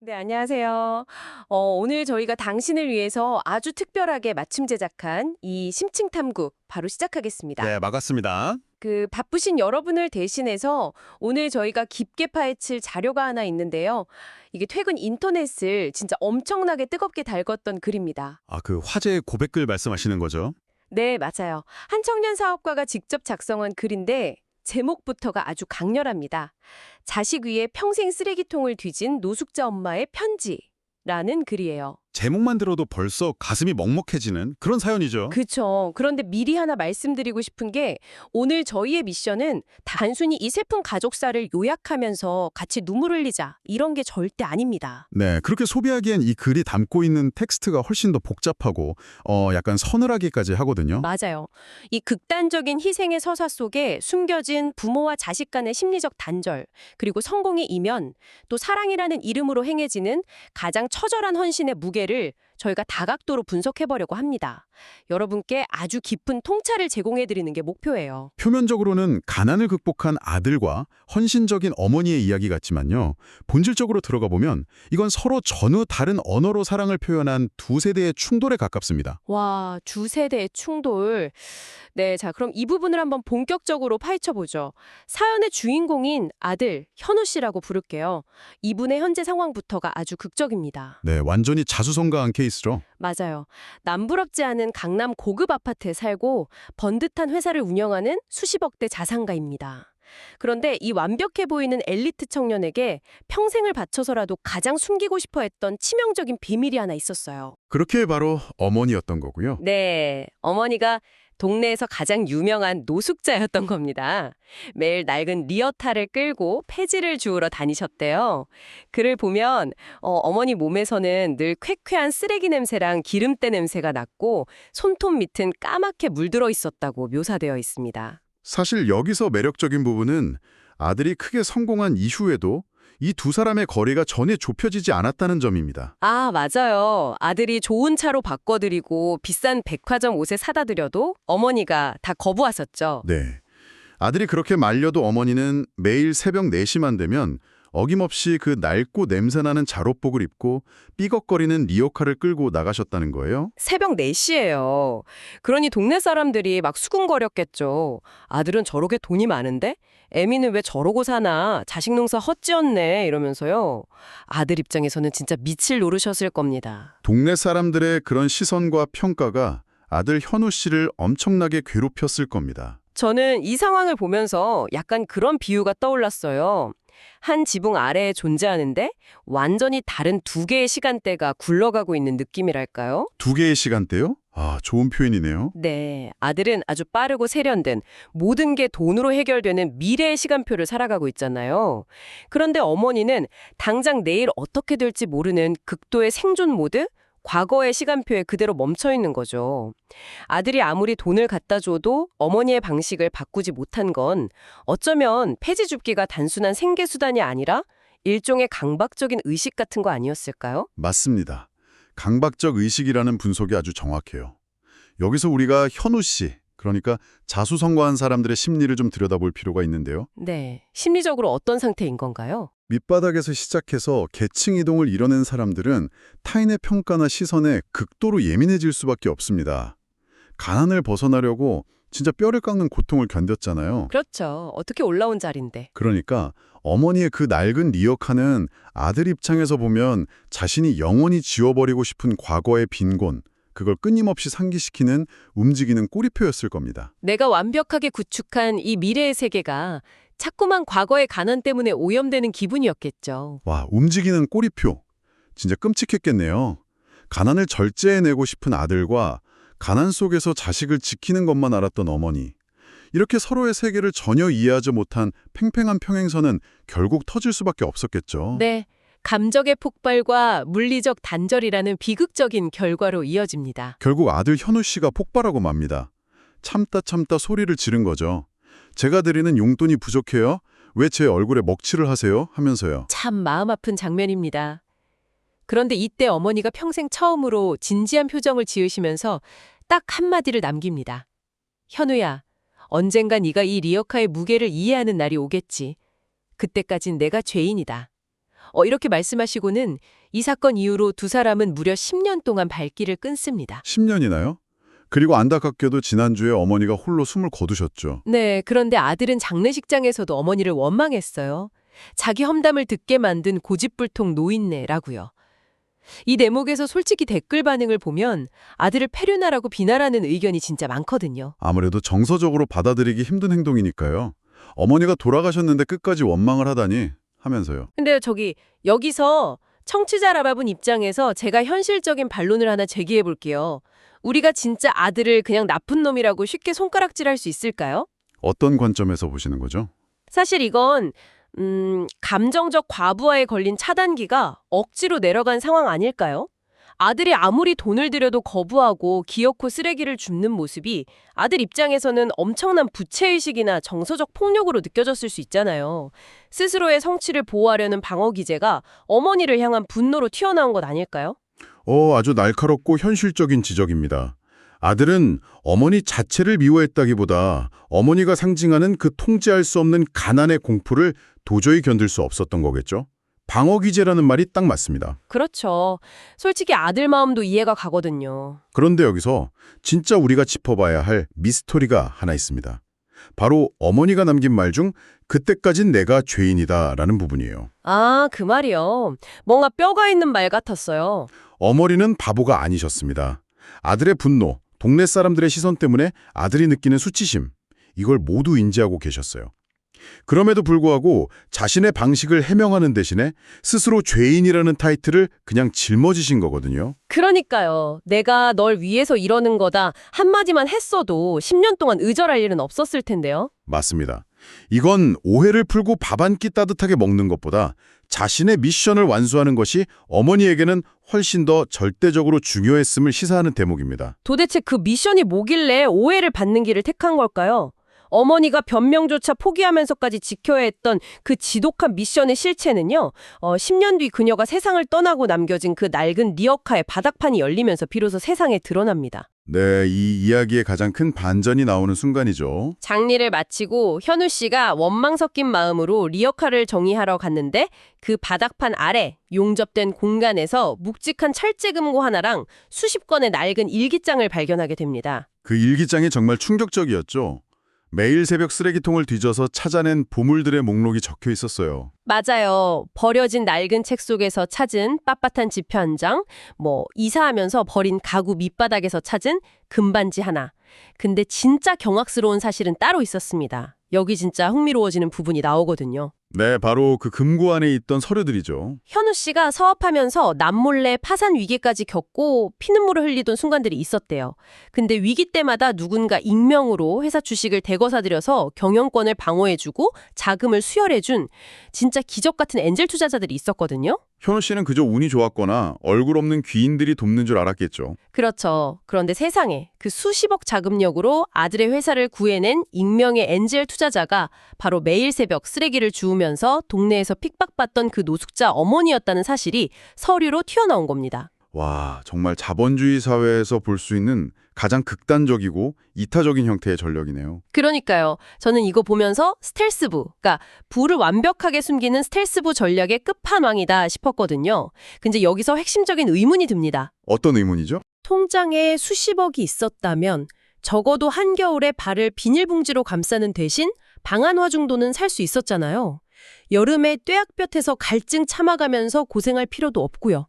네, 안녕하세요. 오늘 저희가 당신을 위해서 아주 특별하게 맞춤 제작한 이 심층 탐구 바로 시작하겠습니다. 네, 막았습니다. 그 바쁘신 여러분을 대신해서 오늘 저희가 깊게 파헤칠 자료가 하나 있는데요. 이게 최근 인터넷을 진짜 엄청나게 뜨겁게 달궜던 글입니다. 그 화제의 고백글 말씀하시는 거죠? 네, 맞아요. 한 청년 사업가가 직접 작성한 글인데 제목부터가 아주 강렬합니다. 자식 위에 평생 쓰레기통을 뒤진 노숙자 엄마의 편지라는 글이에요. 제목만 들어도 벌써 가슴이 먹먹해지는 그런 사연이죠. 그쵸. 그런데 미리 하나 말씀드리고 싶은 게 오늘 저희의 미션은 단순히 이 슬픈 가족사를 요약하면서 같이 눈물 흘리자 이런 게 절대 아닙니다. 네, 그렇게 소비하기엔 이 글이 담고 있는 텍스트가 훨씬 더 복잡하고 약간 서늘하기까지 하거든요. 맞아요. 이 극단적인 희생의 서사 속에 숨겨진 부모와 자식 간의 심리적 단절, 그리고 성공의 이면, 또 사랑이라는 이름으로 행해지는 가장 처절한 헌신의 무게를 저희가 다각도로 분석해보려고 합니다. 여러분께 아주 깊은 통찰을 제공해드리는 게 목표예요. 표면적으로는 가난을 극복한 아들과 헌신적인 어머니의 이야기 같지만요. 본질적으로 들어가 보면 이건 서로 전후 다른 언어로 사랑을 표현한 두 세대의 충돌에 가깝습니다. 와, 주세대의 충돌. 네, 자, 그럼 이 부분을 한번 본격적으로 파헤쳐보죠. 사연의 주인공인 아들, 현우 씨라고 부를게요. 이분의 현재 상황부터가 아주 극적입니다. 네, 완전히 자수성가한 케이스죠. 맞아요. 남부럽지 않은 강남 고급 아파트에 살고 번듯한 회사를 운영하는 수십억대 자산가입니다. 그런데 이 완벽해 보이는 엘리트 청년에게 평생을 바쳐서라도 가장 숨기고 싶어 했던 치명적인 비밀이 하나 있었어요. 그렇게 바로 어머니였던 거고요. 네, 어머니가 동네에서 가장 유명한 노숙자였던 겁니다. 매일 낡은 리어타를 끌고 폐지를 주우러 다니셨대요. 글을 보면 어머니 몸에서는 늘 쾌쾌한 쓰레기 냄새랑 기름때 냄새가 났고 손톱 밑은 까맣게 물들어 있었다고 묘사되어 있습니다. 사실 여기서 매력적인 부분은 아들이 크게 성공한 이후에도 이 두 사람의 거리가 전혀 좁혀지지 않았다는 점입니다. 아, 맞아요. 아들이 좋은 차로 바꿔드리고 비싼 백화점 옷에 사다 드려도 어머니가 다 거부하셨죠. 네. 아들이 그렇게 말려도 어머니는 매일 새벽 4시만 되면 어김없이 그 낡고 냄새나는 잠옷복을 입고 삐걱거리는 리어카를 끌고 나가셨다는 거예요. 새벽 4시예요. 그러니 동네 사람들이 막 수군거렸겠죠. 아들은 저렇게 돈이 많은데? 애미는 왜 저러고 사나? 자식 농사 헛지었네. 이러면서요. 아들 입장에서는 진짜 밑을 노르셨을 겁니다. 동네 사람들의 그런 시선과 평가가 아들 현우 씨를 엄청나게 괴롭혔을 겁니다. 저는 이 상황을 보면서 약간 그런 비유가 떠올랐어요. 한 지붕 아래에 존재하는데 완전히 다른 두 개의 시간대가 굴러가고 있는 느낌이랄까요? 두 개의 시간대요? 좋은 표현이네요. 네, 아들은 아주 빠르고 세련된 모든 게 돈으로 해결되는 미래의 시간표를 살아가고 있잖아요. 그런데 어머니는 당장 내일 어떻게 될지 모르는 극도의 생존 모드? 과거의 시간표에 그대로 멈춰 있는 거죠. 아들이 아무리 돈을 갖다 줘도 어머니의 방식을 바꾸지 못한 건 어쩌면 폐지 줍기가 단순한 생계수단이 아니라 일종의 강박적인 의식 같은 거 아니었을까요? 맞습니다. 강박적 의식이라는 분석이 아주 정확해요. 여기서 우리가 현우 씨, 그러니까 자수성가한 사람들의 심리를 좀 들여다볼 필요가 있는데요. 네, 심리적으로 어떤 상태인 건가요? 밑바닥에서 시작해서 계층 이동을 이뤄낸 사람들은 타인의 평가나 시선에 극도로 예민해질 수밖에 없습니다. 가난을 벗어나려고 진짜 뼈를 깎는 고통을 견뎠잖아요. 그렇죠. 어떻게 올라온 자리인데. 그러니까 어머니의 그 낡은 리어카는 아들 입장에서 보면 자신이 영원히 지워버리고 싶은 과거의 빈곤, 그걸 끊임없이 상기시키는 움직이는 꼬리표였을 겁니다. 내가 완벽하게 구축한 이 미래의 세계가 자꾸만 과거의 가난 때문에 오염되는 기분이었겠죠. 와, 움직이는 꼬리표. 진짜 끔찍했겠네요. 가난을 절제해내고 싶은 아들과 가난 속에서 자식을 지키는 것만 알았던 어머니. 이렇게 서로의 세계를 전혀 이해하지 못한 팽팽한 평행선은 결국 터질 수밖에 없었겠죠. 네, 감정의 폭발과 물리적 단절이라는 비극적인 결과로 이어집니다. 결국 아들 현우 씨가 폭발하고 맙니다. 참다 참다 소리를 지른 거죠. 제가 드리는 용돈이 부족해요? 왜 제 얼굴에 먹칠을 하세요? 하면서요. 참 마음 아픈 장면입니다. 그런데 이때 어머니가 평생 처음으로 진지한 표정을 지으시면서 딱 한마디를 남깁니다. 현우야, 언젠가 네가 이 리어카의 무게를 이해하는 날이 오겠지. 그때까진 내가 죄인이다. 이렇게 말씀하시고는 이 사건 이후로 두 사람은 무려 10년 동안 발길을 끊습니다. 10년이나요? 그리고 안타깝게도 지난주에 어머니가 홀로 숨을 거두셨죠. 네, 그런데 아들은 장례식장에서도 어머니를 원망했어요. 자기 험담을 듣게 만든 고집불통 노인네라고요. 이 대목에서 솔직히 댓글 반응을 보면 아들을 폐륜하라고 비난하는 의견이 진짜 많거든요. 아무래도 정서적으로 받아들이기 힘든 행동이니까요. 어머니가 돌아가셨는데 끝까지 원망을 하다니 하면서요. 근데 여기서 청취자 라바분 입장에서 제가 현실적인 반론을 하나 제기해 볼게요. 우리가 진짜 아들을 그냥 나쁜 놈이라고 쉽게 손가락질할 수 있을까요? 어떤 관점에서 보시는 거죠? 사실 이건 감정적 과부하에 걸린 차단기가 억지로 내려간 상황 아닐까요? 아들이 아무리 돈을 들여도 거부하고 기어코 쓰레기를 줍는 모습이 아들 입장에서는 엄청난 부채의식이나 정서적 폭력으로 느껴졌을 수 있잖아요. 스스로의 성취를 보호하려는 방어 기제가 어머니를 향한 분노로 튀어나온 것 아닐까요? 아주 날카롭고 현실적인 지적입니다. 아들은 어머니 자체를 미워했다기보다 어머니가 상징하는 그 통제할 수 없는 가난의 공포를 도저히 견딜 수 없었던 거겠죠? 방어 기제라는 말이 딱 맞습니다. 그렇죠. 솔직히 아들 마음도 이해가 가거든요. 그런데 여기서 진짜 우리가 짚어봐야 할 미스터리가 하나 있습니다. 바로 어머니가 남긴 말 중 그때까진 내가 죄인이다라는 부분이에요. 아, 그 말이요. 뭔가 뼈가 있는 말 같았어요. 어머니는 바보가 아니셨습니다. 아들의 분노, 동네 사람들의 시선 때문에 아들이 느끼는 수치심, 이걸 모두 인지하고 계셨어요. 그럼에도 불구하고 자신의 방식을 해명하는 대신에 스스로 죄인이라는 타이틀을 그냥 짊어지신 거거든요. 그러니까요. 내가 널 위해서 이러는 거다 한마디만 했어도 10년 동안 의절할 일은 없었을 텐데요. 맞습니다. 이건 오해를 풀고 밥 한 끼 따뜻하게 먹는 것보다 자신의 미션을 완수하는 것이 어머니에게는 훨씬 더 절대적으로 중요했음을 시사하는 대목입니다. 도대체 그 미션이 뭐길래 오해를 받는 길을 택한 걸까요? 어머니가 변명조차 포기하면서까지 지켜야 했던 그 지독한 미션의 실체는요. 10년 뒤 그녀가 세상을 떠나고 남겨진 그 낡은 리어카의 바닥판이 열리면서 비로소 세상에 드러납니다. 네, 이 이야기의 가장 큰 반전이 나오는 순간이죠. 장례를 마치고 현우 씨가 원망 섞인 마음으로 리어카를 정리하러 갔는데 그 바닥판 아래 용접된 공간에서 묵직한 철제금고 하나랑 수십 건의 낡은 일기장을 발견하게 됩니다. 그 일기장이 정말 충격적이었죠. 매일 새벽 쓰레기통을 뒤져서 찾아낸 보물들의 목록이 적혀 있었어요. 맞아요. 버려진 낡은 책 속에서 찾은 빳빳한 지표 한 장, 이사하면서 버린 가구 밑바닥에서 찾은 금반지 하나. 근데 진짜 경악스러운 사실은 따로 있었습니다. 여기 진짜 흥미로워지는 부분이 나오거든요. 네, 바로 그 금고 안에 있던 서류들이죠. 현우 씨가 사업하면서 남몰래 파산 위기까지 겪고 피눈물을 흘리던 순간들이 있었대요. 근데 위기 때마다 누군가 익명으로 회사 주식을 대거 사들여서 경영권을 방어해주고 자금을 수혈해준 진짜 기적 같은 엔젤 투자자들이 있었거든요. 현우 씨는 그저 운이 좋았거나 얼굴 없는 귀인들이 돕는 줄 알았겠죠. 그렇죠. 그런데 세상에 그 수십억 자금력으로 아들의 회사를 구해낸 익명의 엔젤 투자자가 바로 매일 새벽 쓰레기를 주우면서 동네에서 픽박받던 그 노숙자 어머니였다는 사실이 서류로 튀어나온 겁니다. 와, 정말 자본주의 사회에서 볼 수 있는 가장 극단적이고 이타적인 형태의 전력이네요. 그러니까요. 저는 이거 보면서 스텔스부, 그러니까 부를 완벽하게 숨기는 스텔스부 전략의 끝판왕이다 싶었거든요. 근데 여기서 핵심적인 의문이 듭니다. 어떤 의문이죠? 통장에 수십억이 있었다면 적어도 한겨울에 발을 비닐봉지로 감싸는 대신 방한화 정도는 살 수 있었잖아요. 여름에 뙤약볕에서 갈증 참아가면서 고생할 필요도 없고요.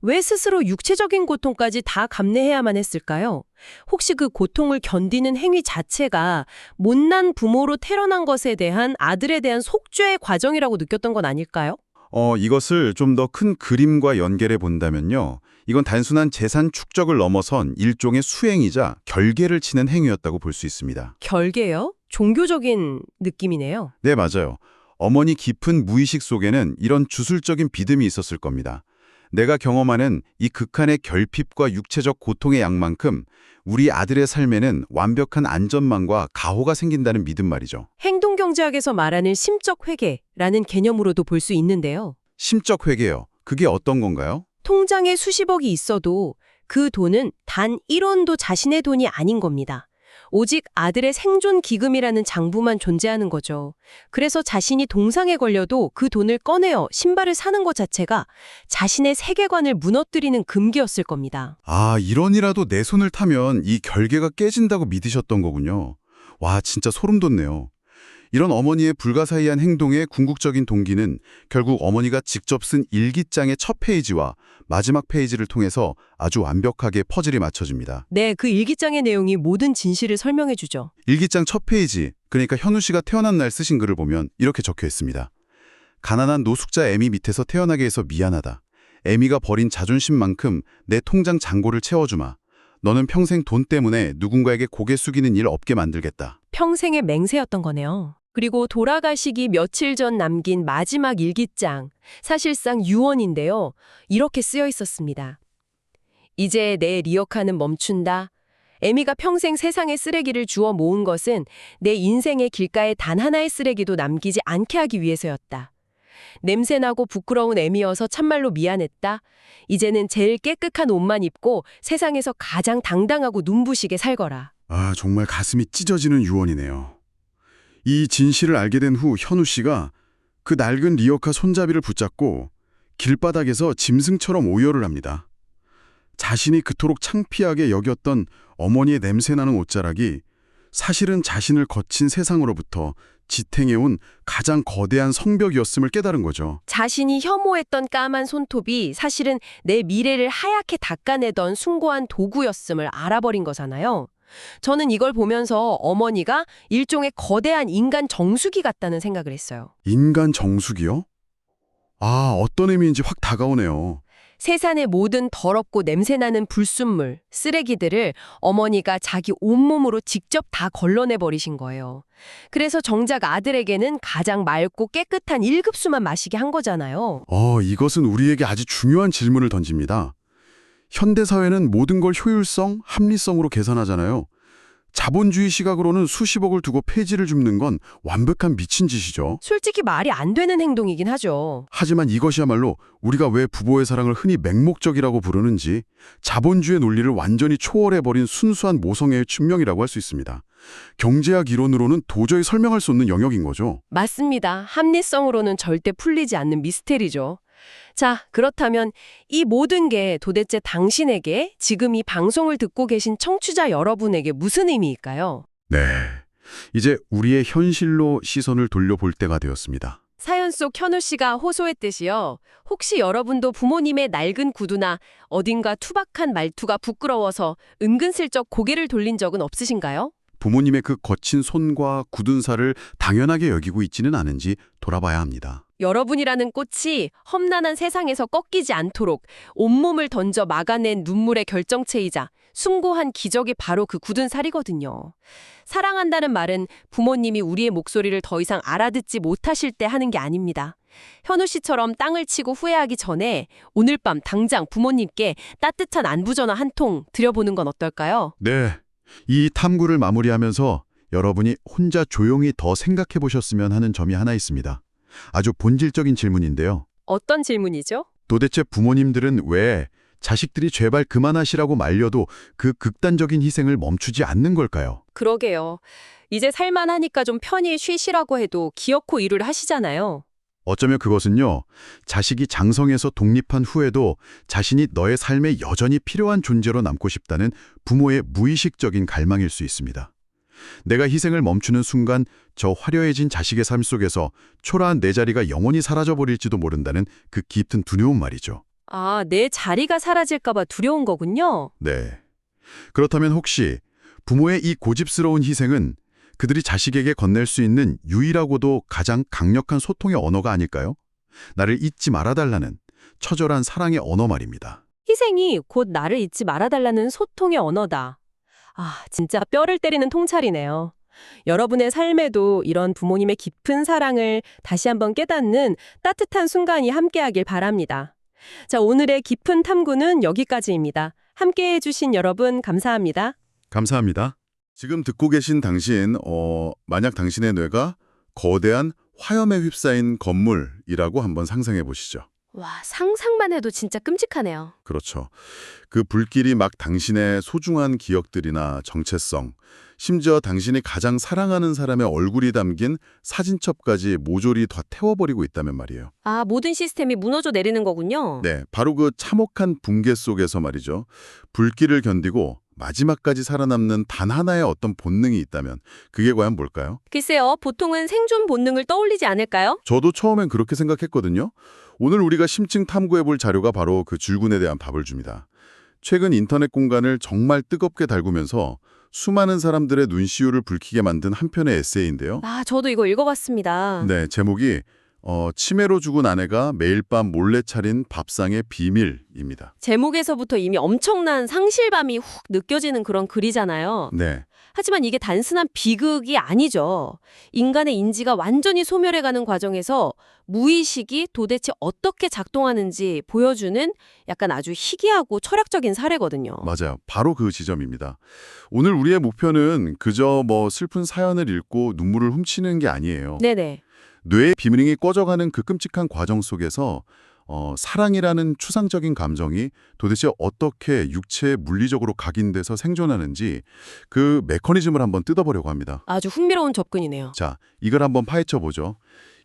왜 스스로 육체적인 고통까지 다 감내해야만 했을까요? 혹시 그 고통을 견디는 행위 자체가 못난 부모로 태어난 것에 대한 아들에 대한 속죄의 과정이라고 느꼈던 건 아닐까요? 이것을 좀 더 큰 그림과 연결해 본다면요. 이건 단순한 재산 축적을 넘어선 일종의 수행이자 결계를 치는 행위였다고 볼 수 있습니다. 결계요? 종교적인 느낌이네요. 네, 맞아요. 어머니 깊은 무의식 속에는 이런 주술적인 믿음이 있었을 겁니다. 내가 경험하는 이 극한의 결핍과 육체적 고통의 양만큼 우리 아들의 삶에는 완벽한 안전망과 가호가 생긴다는 믿음 말이죠. 행동경제학에서 말하는 심적 회계라는 개념으로도 볼 수 있는데요. 심적 회계요. 그게 어떤 건가요? 통장에 수십억이 있어도 그 돈은 단 1원도 자신의 돈이 아닌 겁니다. 오직 아들의 생존 기금이라는 장부만 존재하는 거죠. 그래서 자신이 동상에 걸려도 그 돈을 꺼내어 신발을 사는 것 자체가 자신의 세계관을 무너뜨리는 금기였을 겁니다. 아, 1원이라도 내 손을 타면 이 결계가 깨진다고 믿으셨던 거군요. 와, 진짜 소름 돋네요. 이런 어머니의 불가사의한 행동의 궁극적인 동기는 결국 어머니가 직접 쓴 일기장의 첫 페이지와 마지막 페이지를 통해서 아주 완벽하게 퍼즐이 맞춰집니다. 네, 그 일기장의 내용이 모든 진실을 설명해 주죠. 일기장 첫 페이지, 그러니까 현우 씨가 태어난 날 쓰신 글을 보면 이렇게 적혀 있습니다. 가난한 노숙자 애미 밑에서 태어나게 해서 미안하다. 애미가 버린 자존심만큼 내 통장 잔고를 채워주마. 너는 평생 돈 때문에 누군가에게 고개 숙이는 일 없게 만들겠다. 평생의 맹세였던 거네요. 그리고 돌아가시기 며칠 전 남긴 마지막 일기장, 사실상 유언인데요. 이렇게 쓰여 있었습니다. 이제 내 리어카는 멈춘다. 애미가 평생 세상에 쓰레기를 주워 모은 것은 내 인생의 길가에 단 하나의 쓰레기도 남기지 않게 하기 위해서였다. 냄새나고 부끄러운 애미여서 참말로 미안했다. 이제는 제일 깨끗한 옷만 입고 세상에서 가장 당당하고 눈부시게 살거라. 아, 정말 가슴이 찢어지는 유언이네요. 이 진실을 알게 된 후 현우 씨가 그 낡은 리어카 손잡이를 붙잡고 길바닥에서 짐승처럼 오열을 합니다. 자신이 그토록 창피하게 여겼던 어머니의 냄새나는 옷자락이 사실은 자신을 거친 세상으로부터 지탱해온 가장 거대한 성벽이었음을 깨달은 거죠. 자신이 혐오했던 까만 손톱이 사실은 내 미래를 하얗게 닦아내던 숭고한 도구였음을 알아버린 거잖아요. 저는 이걸 보면서 어머니가 일종의 거대한 인간 정수기 같다는 생각을 했어요. 인간 정수기요? 아, 어떤 의미인지 확 다가오네요. 세상의 모든 더럽고 냄새나는 불순물, 쓰레기들을 어머니가 자기 온몸으로 직접 다 걸러내버리신 거예요. 그래서 정작 아들에게는 가장 맑고 깨끗한 1급수만 마시게 한 거잖아요. 이것은 우리에게 아주 중요한 질문을 던집니다. 현대사회는 모든 걸 효율성, 합리성으로 계산하잖아요. 자본주의 시각으로는 수십억을 두고 폐지를 줍는 건 완벽한 미친 짓이죠. 솔직히 말이 안 되는 행동이긴 하죠. 하지만 이것이야말로 우리가 왜 부모의 사랑을 흔히 맹목적이라고 부르는지 자본주의 논리를 완전히 초월해버린 순수한 모성애의 측명이라고 할 수 있습니다. 경제학 이론으로는 도저히 설명할 수 없는 영역인 거죠. 맞습니다. 합리성으로는 절대 풀리지 않는 미스테리죠. 자, 그렇다면 이 모든 게 도대체 당신에게, 지금 이 방송을 듣고 계신 청취자 여러분에게 무슨 의미일까요? 네, 이제 우리의 현실로 시선을 돌려볼 때가 되었습니다. 사연 속 현우 씨가 호소했듯이요. 혹시 여러분도 부모님의 낡은 구두나 어딘가 투박한 말투가 부끄러워서 은근슬쩍 고개를 돌린 적은 없으신가요? 부모님의 그 거친 손과 굳은 살을 당연하게 여기고 있지는 않은지 돌아봐야 합니다. 여러분이라는 꽃이 험난한 세상에서 꺾이지 않도록 온몸을 던져 막아낸 눈물의 결정체이자 숭고한 기적이 바로 그 굳은 살이거든요. 사랑한다는 말은 부모님이 우리의 목소리를 더 이상 알아듣지 못하실 때 하는 게 아닙니다. 현우 씨처럼 땅을 치고 후회하기 전에 오늘 밤 당장 부모님께 따뜻한 안부 전화 한 통 드려보는 건 어떨까요? 네, 이 탐구를 마무리하면서 여러분이 혼자 조용히 더 생각해 보셨으면 하는 점이 하나 있습니다. 아주 본질적인 질문인데요. 어떤 질문이죠? 도대체 부모님들은 왜 자식들이 제발 그만하시라고 말려도 그 극단적인 희생을 멈추지 않는 걸까요? 그러게요. 이제 살만하니까 좀 편히 쉬시라고 해도 기어코 일을 하시잖아요. 어쩌면 그것은요, 자식이 장성해서 독립한 후에도 자신이 너의 삶에 여전히 필요한 존재로 남고 싶다는 부모의 무의식적인 갈망일 수 있습니다. 내가 희생을 멈추는 순간 저 화려해진 자식의 삶 속에서 초라한 내 자리가 영원히 사라져버릴지도 모른다는 그 깊은 두려움 말이죠. 아, 내 자리가 사라질까 봐 두려운 거군요. 네. 그렇다면 혹시 부모의 이 고집스러운 희생은 그들이 자식에게 건넬 수 있는 유일하고도 가장 강력한 소통의 언어가 아닐까요? 나를 잊지 말아달라는 처절한 사랑의 언어 말입니다. 희생이 곧 나를 잊지 말아달라는 소통의 언어다. 아, 진짜 뼈를 때리는 통찰이네요. 여러분의 삶에도 이런 부모님의 깊은 사랑을 다시 한번 깨닫는 따뜻한 순간이 함께하길 바랍니다. 자, 오늘의 깊은 탐구는 여기까지입니다. 함께해 주신 여러분 감사합니다. 감사합니다. 지금 듣고 계신 당신, 만약 당신의 뇌가 거대한 화염에 휩싸인 건물이라고 한번 상상해 보시죠. 와, 상상만 해도 진짜 끔찍하네요. 그렇죠. 그 불길이 막 당신의 소중한 기억들이나 정체성, 심지어 당신이 가장 사랑하는 사람의 얼굴이 담긴 사진첩까지 모조리 다 태워버리고 있다면 말이에요. 아, 모든 시스템이 무너져 내리는 거군요. 네, 바로 그 참혹한 붕괴 속에서 말이죠. 불길을 견디고 마지막까지 살아남는 단 하나의 어떤 본능이 있다면 그게 과연 뭘까요? 글쎄요, 보통은 생존 본능을 떠올리지 않을까요? 저도 처음엔 그렇게 생각했거든요. 오늘 우리가 심층 탐구해볼 자료가 바로 그 줄군에 대한 답을 줍니다. 최근 인터넷 공간을 정말 뜨겁게 달구면서 수많은 사람들의 눈시울을 붉히게 만든 한 편의 에세이인데요. 아, 저도 이거 읽어봤습니다. 네, 제목이 치매로 죽은 아내가 매일 밤 몰래 차린 밥상의 비밀입니다. 제목에서부터 이미 엄청난 상실감이 훅 느껴지는 그런 글이잖아요. 네, 하지만 이게 단순한 비극이 아니죠. 인간의 인지가 완전히 소멸해가는 과정에서 무의식이 도대체 어떻게 작동하는지 보여주는 약간 아주 희귀하고 철학적인 사례거든요. 맞아요. 바로 그 지점입니다. 오늘 우리의 목표는 그저 슬픈 사연을 읽고 눈물을 훔치는 게 아니에요. 네네. 뇌의 비밀이 꺼져가는 그 끔찍한 과정 속에서 사랑이라는 추상적인 감정이 도대체 어떻게 육체에 물리적으로 각인돼서 생존하는지 그 메커니즘을 한번 뜯어보려고 합니다. 아주 흥미로운 접근이네요. 자, 이걸 한번 파헤쳐보죠.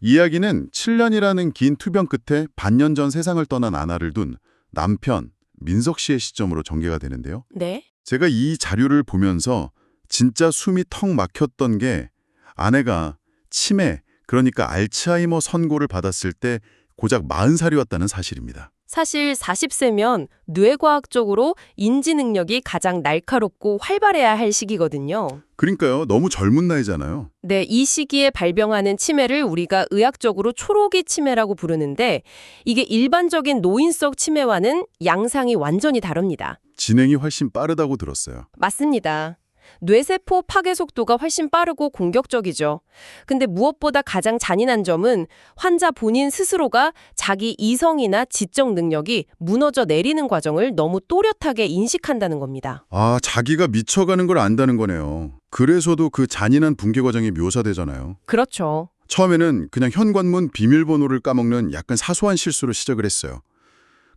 이야기는 7년이라는 긴 투병 끝에 반년 전 세상을 떠난 아나를 둔 남편 민석 씨의 시점으로 전개가 되는데요. 네. 제가 이 자료를 보면서 진짜 숨이 턱 막혔던 게 아내가 치매, 그러니까 알츠하이머 선고를 받았을 때 고작 40살이었다는 사실입니다. 사실 40세면 뇌과학적으로 인지 능력이 가장 날카롭고 활발해야 할 시기거든요. 그러니까요. 너무 젊은 나이잖아요. 네, 이 시기에 발병하는 치매를 우리가 의학적으로 초록이 치매라고 부르는데 이게 일반적인 노인성 치매와는 양상이 완전히 다릅니다. 진행이 훨씬 빠르다고 들었어요. 맞습니다. 뇌세포 파괴 속도가 훨씬 빠르고 공격적이죠. 근데 무엇보다 가장 잔인한 점은 환자 본인 스스로가 자기 이성이나 지적 능력이 무너져 내리는 과정을 너무 또렷하게 인식한다는 겁니다. 아, 자기가 미쳐가는 걸 안다는 거네요. 그래서도 그 잔인한 붕괴 과정이 묘사되잖아요. 그렇죠. 처음에는 그냥 현관문 비밀번호를 까먹는 약간 사소한 실수로 시작을 했어요.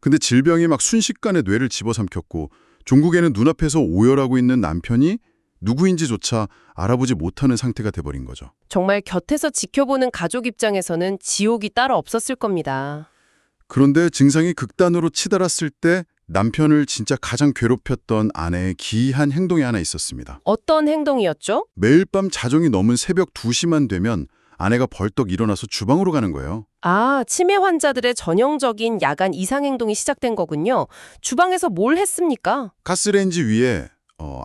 근데 질병이 막 순식간에 뇌를 집어삼켰고 종국에는 눈앞에서 오열하고 있는 남편이 누구인지조차 알아보지 못하는 상태가 돼버린 거죠. 정말 곁에서 지켜보는 가족 입장에서는 지옥이 따로 없었을 겁니다. 그런데 증상이 극단으로 치달았을 때 남편을 진짜 가장 괴롭혔던 아내의 기이한 행동이 하나 있었습니다. 어떤 행동이었죠? 매일 밤 자정이 넘은 새벽 2시만 되면 아내가 벌떡 일어나서 주방으로 가는 거예요. 아, 치매 환자들의 전형적인 야간 이상 행동이 시작된 거군요. 주방에서 뭘 했습니까? 가스레인지 위에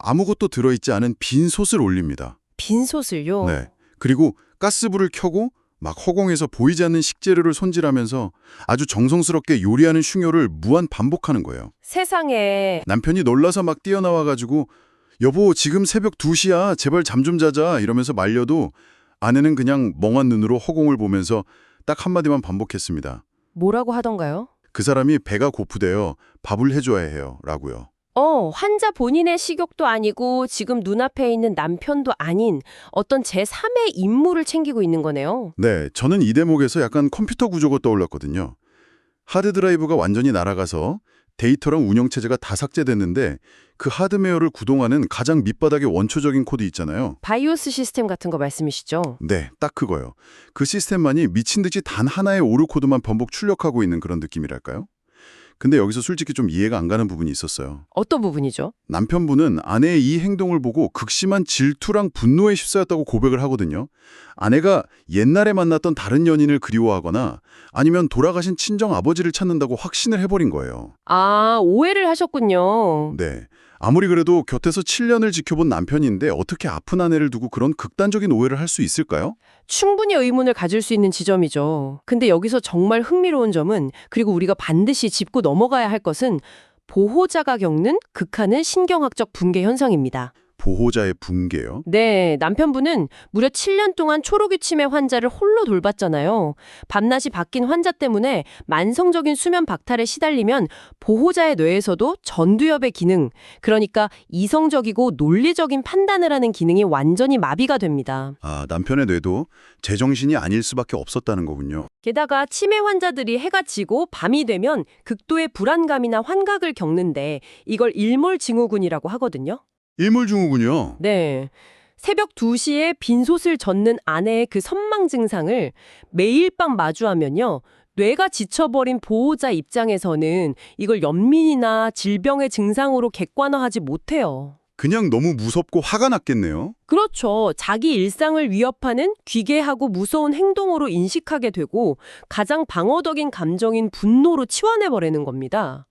아무것도 들어있지 않은 빈 솥을 올립니다. 빈솥을요? 네. 그리고 가스불을 켜고 막 허공에서 보이지 않는 식재료를 손질하면서 아주 정성스럽게 요리하는 흉요를 무한 반복하는 거예요. 세상에. 남편이 놀라서 막 뛰어나와가지고 여보 지금 새벽 2시야 제발 잠 좀 자자 이러면서 말려도 아내는 그냥 멍한 눈으로 허공을 보면서 딱 한마디만 반복했습니다. 뭐라고 하던가요? 그 사람이 배가 고프대요. 밥을 해줘야 해요. 라고요. 환자 본인의 식욕도 아니고 지금 눈앞에 있는 남편도 아닌 어떤 제3의 임무를 챙기고 있는 거네요. 네, 저는 이 대목에서 약간 컴퓨터 구조가 떠올랐거든요. 하드드라이브가 완전히 날아가서 데이터랑 운영체제가 다 삭제됐는데 그 하드웨어를 구동하는 가장 밑바닥의 원초적인 코드 있잖아요. 바이오스 시스템 같은 거 말씀이시죠? 네, 딱 그거요. 그 시스템만이 미친 듯이 단 하나의 오류 코드만 반복 출력하고 있는 그런 느낌이랄까요? 근데 여기서 솔직히 좀 이해가 안 가는 부분이 있었어요. 어떤 부분이죠? 남편분은 아내의 이 행동을 보고 극심한 질투랑 분노에 휩싸였다고 고백을 하거든요. 아내가 옛날에 만났던 다른 연인을 그리워하거나 아니면 돌아가신 친정 아버지를 찾는다고 확신을 해버린 거예요. 아, 오해를 하셨군요. 네. 아무리 그래도 곁에서 7년을 지켜본 남편인데 어떻게 아픈 아내를 두고 그런 극단적인 오해를 할 수 있을까요? 충분히 의문을 가질 수 있는 지점이죠. 근데 여기서 정말 흥미로운 점은 그리고 우리가 반드시 짚고 넘어가야 할 것은 보호자가 겪는 극한의 신경학적 붕괴 현상입니다. 보호자의 붕괴요? 네, 남편분은 무려 7년 동안 초록이 치매 환자를 홀로 돌봤잖아요. 밤낮이 바뀐 환자 때문에 만성적인 수면 박탈에 시달리면 보호자의 뇌에서도 전두엽의 기능, 그러니까 이성적이고 논리적인 판단을 하는 기능이 완전히 마비가 됩니다. 아, 남편의 뇌도 제정신이 아닐 수밖에 없었다는 거군요. 게다가 치매 환자들이 해가 지고 밤이 되면 극도의 불안감이나 환각을 겪는데 이걸 일몰증후군이라고 하거든요. 일몰증후군요. 네. 새벽 2시에 빈솥을 젓는 아내의 그 선망 증상을 매일 밤 마주하면요. 뇌가 지쳐버린 보호자 입장에서는 이걸 연민이나 질병의 증상으로 객관화하지 못해요. 그냥 너무 무섭고 화가 났겠네요. 그렇죠. 자기 일상을 위협하는 귀괴하고 무서운 행동으로 인식하게 되고 가장 방어적인 감정인 분노로 치환해버리는 겁니다.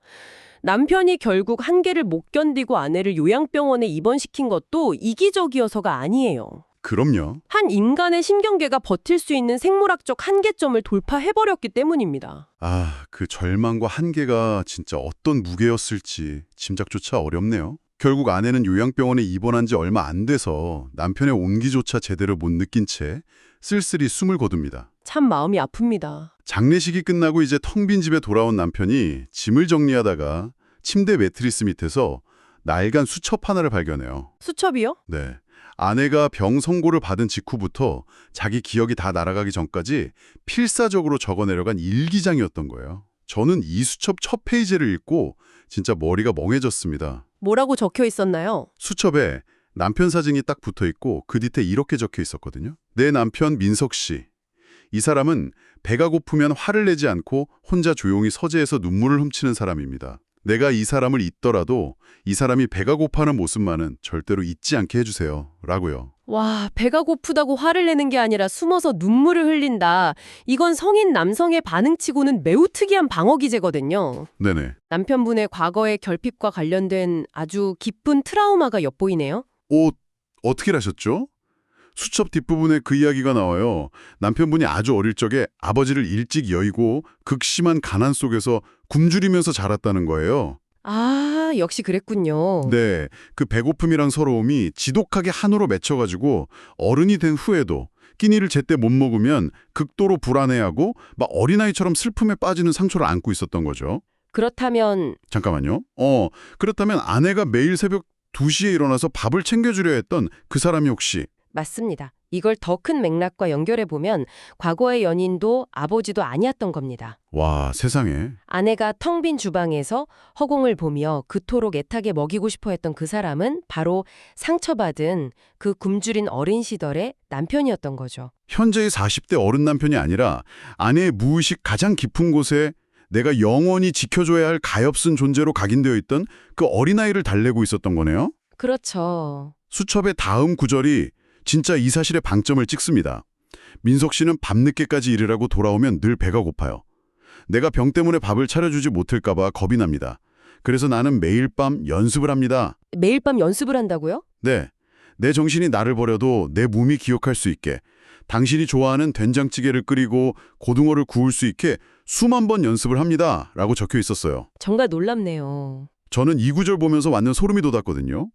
남편이 결국 한계를 못 견디고 아내를 요양병원에 입원시킨 것도 이기적이어서가 아니에요. 그럼요. 한 인간의 신경계가 버틸 수 있는 생물학적 한계점을 돌파해버렸기 때문입니다. 아, 그 절망과 한계가 진짜 어떤 무게였을지 짐작조차 어렵네요. 결국 아내는 요양병원에 입원한 지 얼마 안 돼서 남편의 온기조차 제대로 못 느낀 채 쓸쓸히 숨을 거둡니다. 참 마음이 아픕니다. 장례식이 끝나고 이제 텅 빈 집에 돌아온 남편이 짐을 정리하다가 침대 매트리스 밑에서 낡은 수첩 하나를 발견해요. 수첩이요? 네. 아내가 병 선고를 받은 직후부터 자기 기억이 다 날아가기 전까지 필사적으로 적어내려간 일기장이었던 거예요. 저는 이 수첩 첫 페이지를 읽고 진짜 머리가 멍해졌습니다. 뭐라고 적혀 있었나요? 수첩에 남편 사진이 딱 붙어 있고 그 뒤에 이렇게 적혀 있었거든요. 내 남편 민석 씨. 이 사람은 배가 고프면 화를 내지 않고 혼자 조용히 서재에서 눈물을 훔치는 사람입니다. 내가 이 사람을 잊더라도 이 사람이 배가 고파하는 모습만은 절대로 잊지 않게 해주세요. 라고요. 와, 배가 고프다고 화를 내는 게 아니라 숨어서 눈물을 흘린다. 이건 성인 남성의 반응치고는 매우 특이한 방어 기제거든요. 네네. 남편분의 과거의 결핍과 관련된 아주 깊은 트라우마가 엿보이네요. 어떻게 하셨죠? 수첩 뒷부분에 그 이야기가 나와요. 남편분이 아주 어릴 적에 아버지를 일찍 여의고 극심한 가난 속에서 굶주리면서 자랐다는 거예요. 아, 역시 그랬군요. 네, 그 배고픔이랑 서러움이 지독하게 한으로 맺혀가지고 어른이 된 후에도 끼니를 제때 못 먹으면 극도로 불안해하고 막 어린아이처럼 슬픔에 빠지는 상처를 안고 있었던 거죠. 그렇다면 잠깐만요. 그렇다면 아내가 매일 새벽 2시에 일어나서 밥을 챙겨주려 했던 그 사람이 혹시 맞습니다. 이걸 더 큰 맥락과 연결해 보면 과거의 연인도 아버지도 아니었던 겁니다. 와, 세상에. 아내가 텅 빈 주방에서 허공을 보며 그토록 애타게 먹이고 싶어 했던 그 사람은 바로 상처받은 그 굶주린 어린 시절의 남편이었던 거죠. 현재의 40대 어른 남편이 아니라 아내의 무의식 가장 깊은 곳에 내가 영원히 지켜줘야 할 가엾은 존재로 각인되어 있던 그 어린아이를 달래고 있었던 거네요. 그렇죠. 수첩의 다음 구절이 진짜 이 사실의 방점을 찍습니다. 민석 씨는 밤늦게까지 일을 하고 돌아오면 늘 배가 고파요. 내가 병 때문에 밥을 차려주지 못할까 봐 겁이 납니다. 그래서 나는 매일 밤 연습을 합니다. 매일 밤 연습을 한다고요? 네, 내 정신이 나를 버려도 내 몸이 기억할 수 있게, 당신이 좋아하는 된장찌개를 끓이고 고등어를 구울 수 있게 수만 번 연습을 합니다. 라고 적혀 있었어요. 정말 놀랍네요. 저는 이 구절 보면서 완전 소름이 돋았거든요.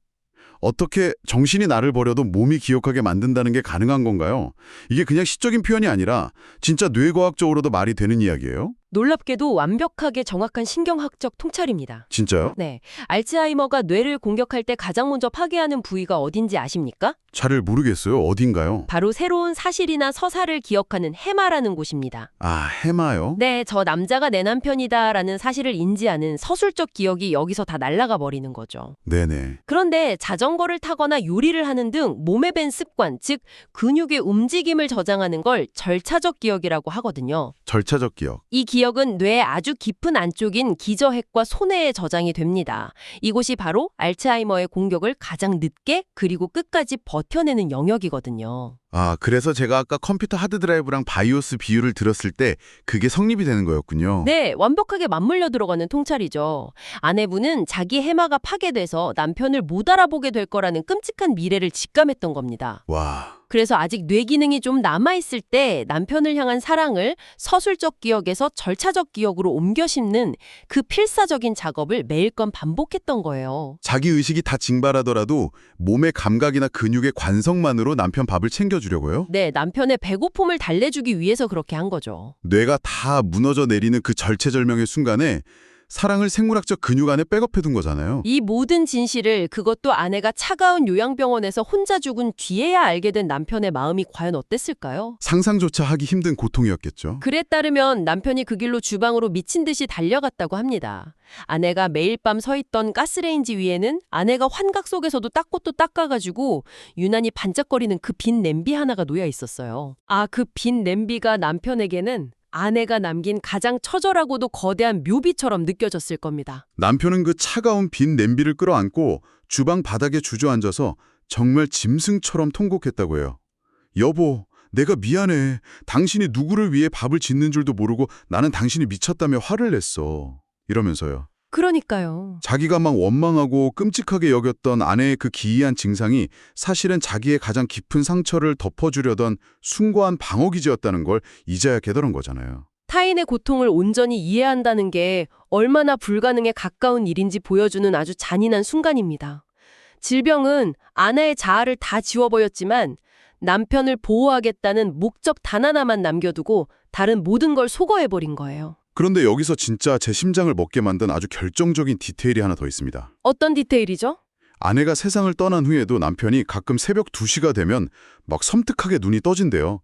어떻게 정신이 나를 버려도 몸이 기억하게 만든다는 게 가능한 건가요? 이게 그냥 시적인 표현이 아니라 진짜 뇌과학적으로도 말이 되는 이야기예요? 놀랍게도 완벽하게 정확한 신경학적 통찰입니다. 진짜요? 네, 알츠하이머가 뇌를 공격할 때 가장 먼저 파괴하는 부위가 어딘지 아십니까? 잘 모르겠어요. 어딘가요? 바로 새로운 사실이나 서사를 기억하는 해마라는 곳입니다. 아, 해마요? 네, 저 남자가 내 남편이다라는 사실을 인지하는 서술적 기억이 여기서 다 날아가 버리는 거죠. 네네. 그런데 자전거를 타거나 요리를 하는 등 몸에 밴 습관, 즉 근육의 움직임을 저장하는 걸 절차적 기억이라고 하거든요. 절차적 기억. 이 기억은 뇌의 아주 깊은 안쪽인 기저핵과 소뇌에 저장이 됩니다. 이곳이 바로 알츠하이머의 공격을 가장 늦게 그리고 끝까지 버텨내는 영역이거든요. 아, 그래서 제가 아까 컴퓨터 하드드라이브랑 바이오스 비율을 들었을 때 그게 성립이 되는 거였군요. 네, 완벽하게 맞물려 들어가는 통찰이죠. 아내분은 자기 해마가 파괴돼서 남편을 못 알아보게 될 거라는 끔찍한 미래를 직감했던 겁니다. 와, 그래서 아직 뇌 기능이 좀 남아있을 때 남편을 향한 사랑을 서술적 기억에서 절차적 기억으로 옮겨 심는 그 필사적인 작업을 매일건 반복했던 거예요. 자기 의식이 다 징발하더라도 몸의 감각이나 근육의 관성만으로 남편 밥을 챙겨주려고요? 네, 남편의 배고픔을 달래주기 위해서 그렇게 한 거죠. 뇌가 다 무너져 내리는 그 절체절명의 순간에 사랑을 생물학적 근육 안에 백업해둔 거잖아요. 이 모든 진실을 그것도 아내가 차가운 요양병원에서 혼자 죽은 뒤에야 알게 된 남편의 마음이 과연 어땠을까요? 상상조차 하기 힘든 고통이었겠죠. 글에 따르면 남편이 그 길로 주방으로 미친 듯이 달려갔다고 합니다. 아내가 매일 밤 서 있던 가스레인지 위에는 아내가 환각 속에서도 닦고 또 닦아가지고 유난히 반짝거리는 그 빈 냄비 하나가 놓여 있었어요. 아, 그 빈 냄비가 남편에게는 아내가 남긴 가장 처절하고도 거대한 묘비처럼 느껴졌을 겁니다. 남편은 그 차가운 빈 냄비를 끌어안고 주방 바닥에 주저앉아서 정말 짐승처럼 통곡했다고 해요. 여보, 내가 미안해. 당신이 누구를 위해 밥을 짓는 줄도 모르고 나는 당신이 미쳤다며 화를 냈어. 이러면서요. 그러니까요. 자기가 막 원망하고 끔찍하게 여겼던 아내의 그 기이한 증상이 사실은 자기의 가장 깊은 상처를 덮어주려던 숭고한 방어기제였다는 걸 이제야 깨달은 거잖아요. 타인의 고통을 온전히 이해한다는 게 얼마나 불가능에 가까운 일인지 보여주는 아주 잔인한 순간입니다. 질병은 아내의 자아를 다 지워버렸지만 남편을 보호하겠다는 목적 단 하나만 남겨두고 다른 모든 걸 소거해버린 거예요. 그런데 여기서 진짜 제 심장을 먹게 만든 아주 결정적인 디테일이 하나 더 있습니다. 어떤 디테일이죠? 아내가 세상을 떠난 후에도 남편이 가끔 새벽 2시가 되면 막 섬뜩하게 눈이 떠진대요.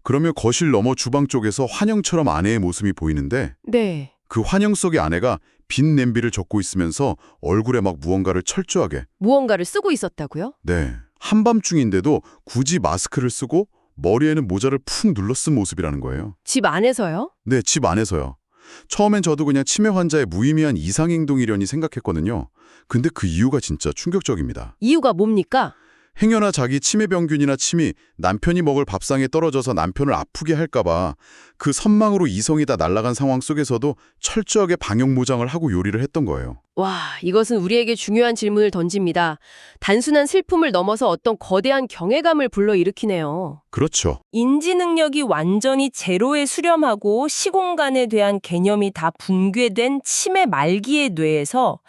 그러면 거실 너머 주방 쪽에서 환영처럼 아내의 모습이 보이는데 네. 그 환영 속의 아내가 빈 냄비를 젓고 있으면서 얼굴에 막 무언가를 철저하게 무언가를 쓰고 있었다고요? 네, 한밤중인데도 굳이 마스크를 쓰고 머리에는 모자를 푹 눌러 쓴 모습이라는 거예요. 집 안에서요? 네, 집 안에서요. 처음엔 저도 그냥 치매 환자의 무의미한 이상행동이려니 생각했거든요. 근데 그 이유가 진짜 충격적입니다. 이유가 뭡니까? 행여나 자기 치매병균이나 침이 남편이 먹을 밥상에 떨어져서 남편을 아프게 할까봐 그 선망으로 이성이 다 날아간 상황 속에서도 철저하게 방역무장을 하고 요리를 했던 거예요. 와, 이것은 우리에게 중요한 질문을 던집니다. 단순한 슬픔을 넘어서 어떤 거대한 경외감을 불러일으키네요. 그렇죠. 인지 능력이 완전히 제로에 수렴하고 시공간에 대한 개념이 다 붕괴된 치매 말기의 뇌에서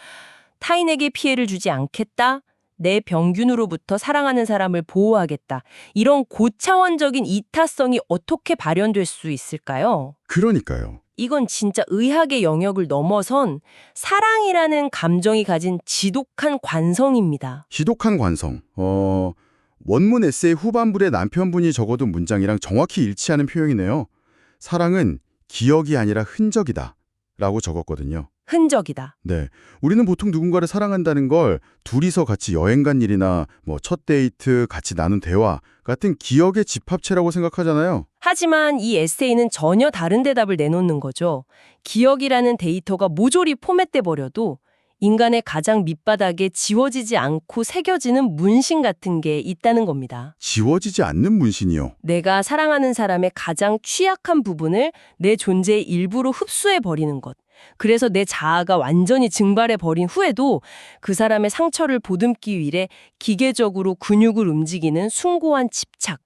타인에게 피해를 주지 않겠다, 내 병균으로부터 사랑하는 사람을 보호하겠다. 이런 고차원적인 이타성이 어떻게 발현될 수 있을까요? 그러니까요. 이건 진짜 의학의 영역을 넘어선 사랑이라는 감정이 가진 지독한 관성입니다. 지독한 관성. 원문 에세이 후반부에 남편분이 적어둔 문장이랑 정확히 일치하는 표현이네요. 사랑은 기억이 아니라 흔적이다 라고 적었거든요. 흔적이다. 네, 우리는 보통 누군가를 사랑한다는 걸 둘이서 같이 여행 간 일이나 첫 데이트, 같이 나눈 대화 같은 기억의 집합체라고 생각하잖아요. 하지만 이 에세이는 전혀 다른 대답을 내놓는 거죠. 기억이라는 데이터가 모조리 포맷돼 버려도 인간의 가장 밑바닥에 지워지지 않고 새겨지는 문신 같은 게 있다는 겁니다. 지워지지 않는 문신이요. 내가 사랑하는 사람의 가장 취약한 부분을 내 존재의 일부로 흡수해 버리는 것. 그래서 내 자아가 완전히 증발해 버린 후에도 그 사람의 상처를 보듬기 위해 기계적으로 근육을 움직이는 숭고한 집착.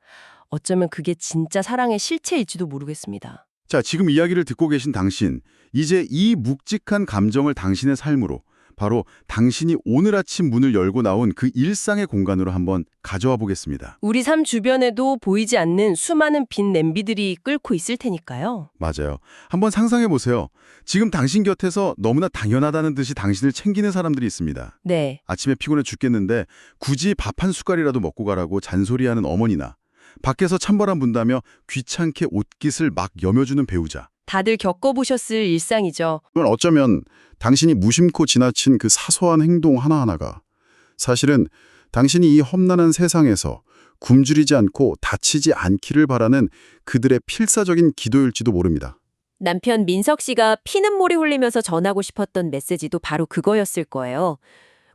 어쩌면 그게 진짜 사랑의 실체일지도 모르겠습니다. 자, 지금 이야기를 듣고 계신 당신, 이제 이 묵직한 감정을 당신의 삶으로, 바로 당신이 오늘 아침 문을 열고 나온 그 일상의 공간으로 한번 가져와 보겠습니다. 우리 삶 주변에도 보이지 않는 수많은 빈 냄비들이 끓고 있을 테니까요. 맞아요. 한번 상상해 보세요. 지금 당신 곁에서 너무나 당연하다는 듯이 당신을 챙기는 사람들이 있습니다. 네. 아침에 피곤해 죽겠는데 굳이 밥 한 숟갈이라도 먹고 가라고 잔소리하는 어머니나 밖에서 찬바람 분다며 귀찮게 옷깃을 막 여며주는 배우자. 다들 겪어보셨을 일상이죠. 그건 어쩌면 당신이 무심코 지나친 그 사소한 행동 하나하나가 사실은 당신이 이 험난한 세상에서 굶주리지 않고 다치지 않기를 바라는 그들의 필사적인 기도일지도 모릅니다. 남편 민석 씨가 피눈물이 흘리면서 전하고 싶었던 메시지도 바로 그거였을 거예요.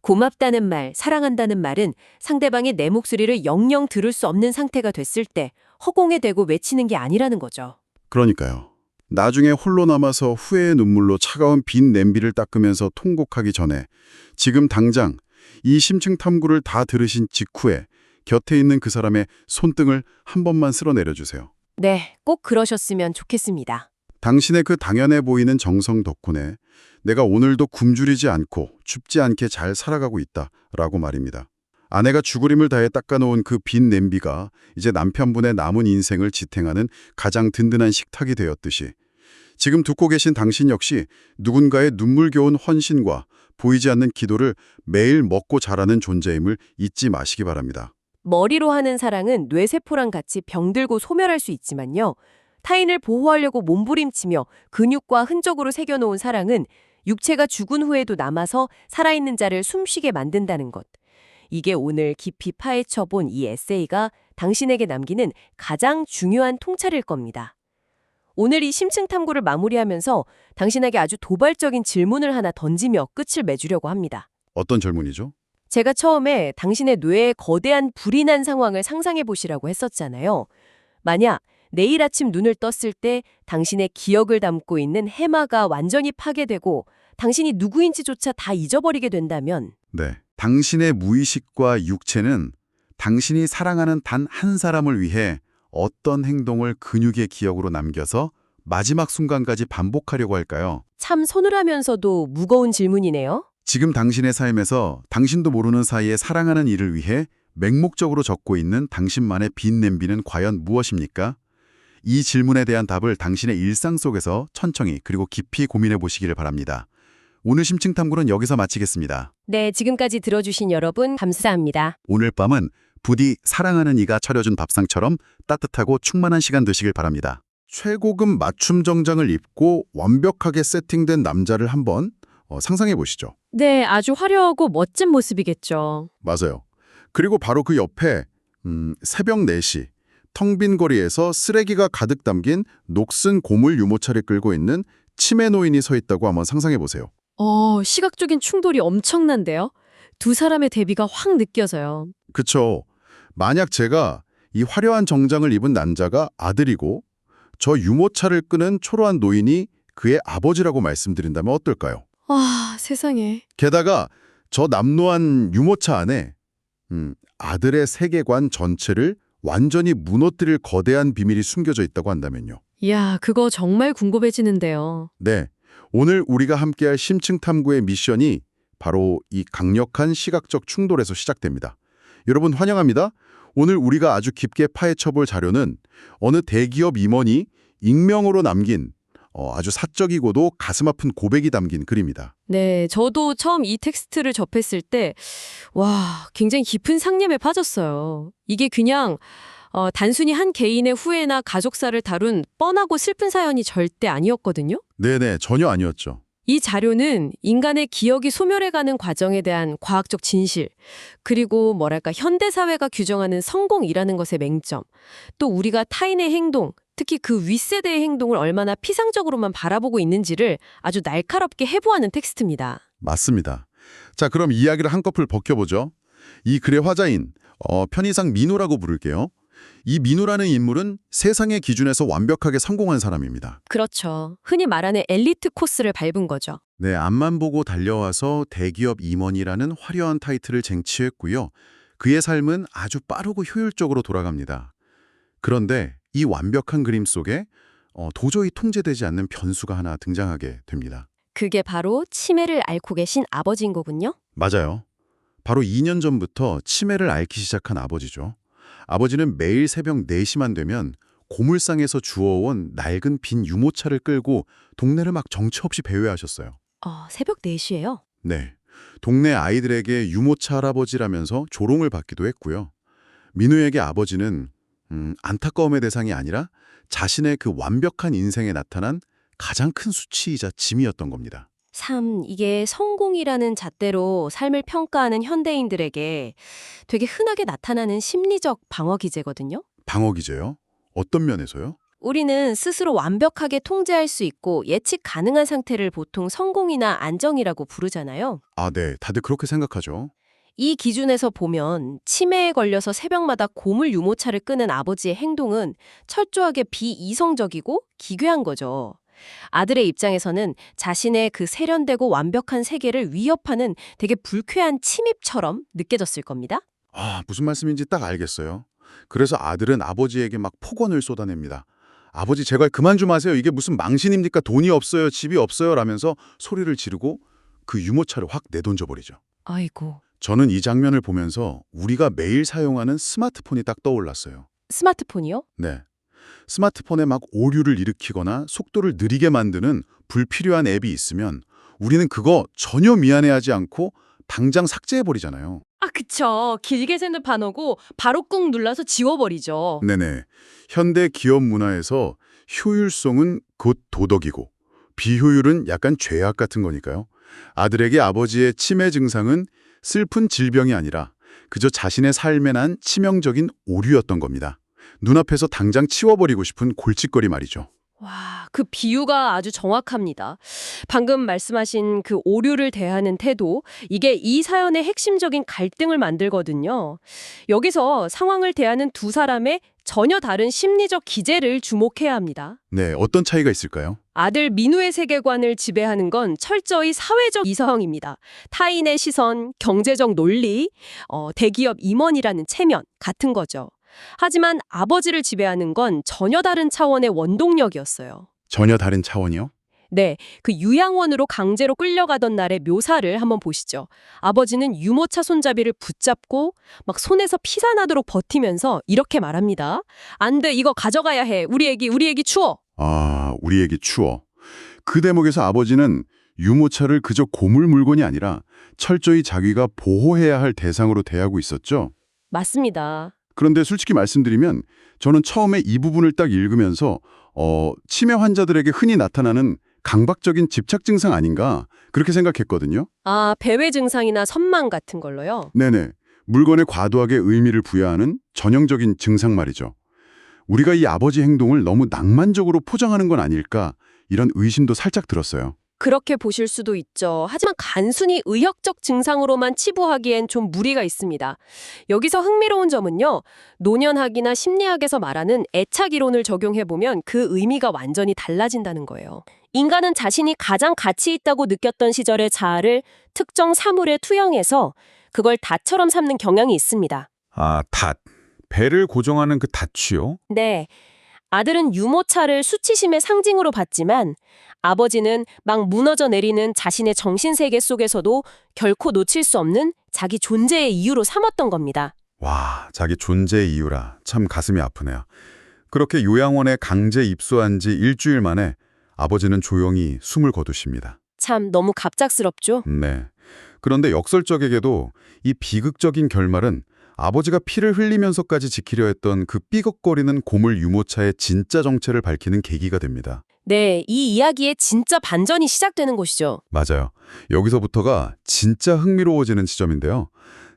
고맙다는 말, 사랑한다는 말은 상대방이 내 목소리를 영영 들을 수 없는 상태가 됐을 때 허공에 대고 외치는 게 아니라는 거죠. 그러니까요. 나중에 홀로 남아서 후회의 눈물로 차가운 빈 냄비를 닦으면서 통곡하기 전에 지금 당장 이 심층 탐구를 다 들으신 직후에 곁에 있는 그 사람의 손등을 한 번만 쓸어내려 주세요. 네, 꼭 그러셨으면 좋겠습니다. 당신의 그 당연해 보이는 정성 덕분에 내가 오늘도 굶주리지 않고 춥지 않게 잘 살아가고 있다라고 말입니다. 아내가 죽으림을 다해 닦아놓은 그 빈 냄비가 이제 남편분의 남은 인생을 지탱하는 가장 든든한 식탁이 되었듯이 지금 듣고 계신 당신 역시 누군가의 눈물겨운 헌신과 보이지 않는 기도를 매일 먹고 자라는 존재임을 잊지 마시기 바랍니다. 머리로 하는 사랑은 뇌세포랑 같이 병들고 소멸할 수 있지만요. 타인을 보호하려고 몸부림치며 근육과 흔적으로 새겨놓은 사랑은 육체가 죽은 후에도 남아서 살아있는 자를 숨쉬게 만든다는 것. 이게 오늘 깊이 파헤쳐본 이 에세이가 당신에게 남기는 가장 중요한 통찰일 겁니다. 오늘 이 심층 탐구를 마무리하면서 당신에게 아주 도발적인 질문을 하나 던지며 끝을 맺으려고 합니다. 어떤 질문이죠? 제가 처음에 당신의 뇌에 거대한 불이 난 상황을 상상해 보시라고 했었잖아요. 만약 내일 아침 눈을 떴을 때 당신의 기억을 담고 있는 해마가 완전히 파괴되고 당신이 누구인지조차 다 잊어버리게 된다면 네. 당신의 무의식과 육체는 당신이 사랑하는 단 한 사람을 위해 어떤 행동을 근육의 기억으로 남겨서 마지막 순간까지 반복하려고 할까요? 참 서늘하면서도 무거운 질문이네요. 지금 당신의 삶에서 당신도 모르는 사이에 사랑하는 일을 위해 맹목적으로 적고 있는 당신만의 빈 냄비는 과연 무엇입니까? 이 질문에 대한 답을 당신의 일상 속에서 천천히 그리고 깊이 고민해 보시기를 바랍니다. 오늘 심층 탐구는 여기서 마치겠습니다. 네, 지금까지 들어주신 여러분 감사합니다. 오늘 밤은 부디 사랑하는 이가 차려준 밥상처럼 따뜻하고 충만한 시간 되시길 바랍니다. 최고급 맞춤 정장을 입고 완벽하게 세팅된 남자를 한번 상상해 보시죠. 네, 아주 화려하고 멋진 모습이겠죠. 맞아요. 그리고 바로 그 옆에 새벽 4시 텅 빈 거리에서 쓰레기가 가득 담긴 녹슨 고물 유모차를 끌고 있는 치매 노인이 서 있다고 한번 상상해 보세요. 시각적인 충돌이 엄청난데요. 두 사람의 대비가 확 느껴져요. 그쵸. 만약 제가 이 화려한 정장을 입은 남자가 아들이고 저 유모차를 끄는 초라한 노인이 그의 아버지라고 말씀드린다면 어떨까요? 세상에. 게다가 저 남노한 유모차 안에 아들의 세계관 전체를 완전히 무너뜨릴 거대한 비밀이 숨겨져 있다고 한다면요. 이야, 그거 정말 궁금해지는데요. 네, 오늘 우리가 함께할 심층 탐구의 미션이 바로 이 강력한 시각적 충돌에서 시작됩니다. 여러분 환영합니다. 오늘 우리가 아주 깊게 파헤쳐볼 자료는 어느 대기업 임원이 익명으로 남긴 아주 사적이고도 가슴 아픈 고백이 담긴 글입니다. 네, 저도 처음 이 텍스트를 접했을 때, 굉장히 깊은 상념에 빠졌어요. 이게 그냥 단순히 한 개인의 후회나 가족사를 다룬 뻔하고 슬픈 사연이 절대 아니었거든요. 네네, 전혀 아니었죠. 이 자료는 인간의 기억이 소멸해가는 과정에 대한 과학적 진실, 그리고 현대사회가 규정하는 성공이라는 것의 맹점, 또 우리가 타인의 행동, 특히 그 윗세대의 행동을 얼마나 피상적으로만 바라보고 있는지를 아주 날카롭게 해부하는 텍스트입니다. 맞습니다. 자, 그럼 이야기를 한꺼풀 벗겨보죠. 이 글의 화자인 편의상 민우라고 부를게요. 이 민우라는 인물은 세상의 기준에서 완벽하게 성공한 사람입니다. 그렇죠. 흔히 말하는 엘리트 코스를 밟은 거죠. 네, 앞만 보고 달려와서 대기업 임원이라는 화려한 타이틀을 쟁취했고요. 그의 삶은 아주 빠르고 효율적으로 돌아갑니다. 그런데 이 완벽한 그림 속에 도저히 통제되지 않는 변수가 하나 등장하게 됩니다. 그게 바로 치매를 앓고 계신 아버지인 거군요. 맞아요. 바로 2년 전부터 치매를 앓기 시작한 아버지죠. 아버지는 매일 새벽 4시만 되면 고물상에서 주워온 낡은 빈 유모차를 끌고 동네를 막 정처 없이 배회하셨어요. 새벽 4시예요? 네, 동네 아이들에게 유모차 할아버지라면서 조롱을 받기도 했고요. 민우에게 아버지는 안타까움의 대상이 아니라 자신의 그 완벽한 인생에 나타난 가장 큰 수치이자 짐이었던 겁니다. 참, 이게 성공이라는 잣대로 삶을 평가하는 현대인들에게 되게 흔하게 나타나는 심리적 방어 기제거든요. 방어 기제요? 어떤 면에서요? 우리는 스스로 완벽하게 통제할 수 있고 예측 가능한 상태를 보통 성공이나 안정이라고 부르잖아요. 아, 네. 다들 그렇게 생각하죠. 이 기준에서 보면 치매에 걸려서 새벽마다 고물 유모차를 끄는 아버지의 행동은 철저하게 비이성적이고 기괴한 거죠. 아들의 입장에서는 자신의 그 세련되고 완벽한 세계를 위협하는 되게 불쾌한 침입처럼 느껴졌을 겁니다. 아, 무슨 말씀인지 딱 알겠어요. 그래서 아들은 아버지에게 막 폭언을 쏟아냅니다. 아버지 제발 그만 좀 하세요. 이게 무슨 망신입니까? 돈이 없어요. 집이 없어요. 라면서 소리를 지르고 그 유모차를 확 내던져 버리죠. 아이고. 저는 이 장면을 보면서 우리가 매일 사용하는 스마트폰이 딱 떠올랐어요. 스마트폰이요? 네. 스마트폰에 막 오류를 일으키거나 속도를 느리게 만드는 불필요한 앱이 있으면 우리는 그거 전혀 미안해하지 않고 당장 삭제해버리잖아요. 아, 그쵸. 길게 새는 단어고 바로 꾹 눌러서 지워버리죠. 네네. 현대 기업 문화에서 효율성은 곧 도덕이고 비효율은 약간 죄악 같은 거니까요. 아들에게 아버지의 치매 증상은 슬픈 질병이 아니라 그저 자신의 삶에 난 치명적인 오류였던 겁니다. 눈앞에서 당장 치워버리고 싶은 골칫거리 말이죠. 와, 그 비유가 아주 정확합니다. 방금 말씀하신 그 오류를 대하는 태도, 이게 이 사연의 핵심적인 갈등을 만들거든요. 여기서 상황을 대하는 두 사람의 전혀 다른 심리적 기제를 주목해야 합니다. 네, 어떤 차이가 있을까요? 아들 민우의 세계관을 지배하는 건 철저히 사회적 이성입니다. 타인의 시선, 경제적 논리, 대기업 임원이라는 체면 같은 거죠. 하지만 아버지를 지배하는 건 전혀 다른 차원의 원동력이었어요. 전혀 다른 차원이요? 네, 그 유양원으로 강제로 끌려가던 날의 묘사를 한번 보시죠. 아버지는 유모차 손잡이를 붙잡고 막 손에서 피가 나도록 버티면서 이렇게 말합니다. 안 돼, 이거 가져가야 해. 우리 애기 추워. 아, 우리 애기 추워. 그 대목에서 아버지는 유모차를 그저 고물 물건이 아니라 철저히 자기가 보호해야 할 대상으로 대하고 있었죠. 맞습니다. 그런데 솔직히 말씀드리면 저는 처음에 이 부분을 딱 읽으면서 치매 환자들에게 흔히 나타나는 강박적인 집착 증상 아닌가 그렇게 생각했거든요. 아, 배회 증상이나 선망 같은 걸로요? 네네. 물건에 과도하게 의미를 부여하는 전형적인 증상 말이죠. 우리가 이 아버지 행동을 너무 낭만적으로 포장하는 건 아닐까 이런 의심도 살짝 들었어요. 그렇게 보실 수도 있죠. 하지만 단순히 의학적 증상으로만 치부하기엔 좀 무리가 있습니다. 여기서 흥미로운 점은요. 노년학이나 심리학에서 말하는 애착 이론을 적용해보면 그 의미가 완전히 달라진다는 거예요. 인간은 자신이 가장 가치 있다고 느꼈던 시절의 자아를 특정 사물에 투영해서 그걸 닷처럼 삼는 경향이 있습니다. 아, 닷. 배를 고정하는 그 닷이요? 네. 아들은 유모차를 수치심의 상징으로 봤지만 아버지는 막 무너져 내리는 자신의 정신세계 속에서도 결코 놓칠 수 없는 자기 존재의 이유로 삼았던 겁니다. 와, 자기 존재의 이유라 참 가슴이 아프네요. 그렇게 요양원에 강제 입소한 지 일주일 만에 아버지는 조용히 숨을 거두십니다. 참 너무 갑작스럽죠? 네. 그런데 역설적에게도 이 비극적인 결말은 아버지가 피를 흘리면서까지 지키려 했던 그 삐걱거리는 고물 유모차의 진짜 정체를 밝히는 계기가 됩니다. 네, 이 이야기의 진짜 반전이 시작되는 곳이죠. 맞아요. 여기서부터가 진짜 흥미로워지는 지점인데요.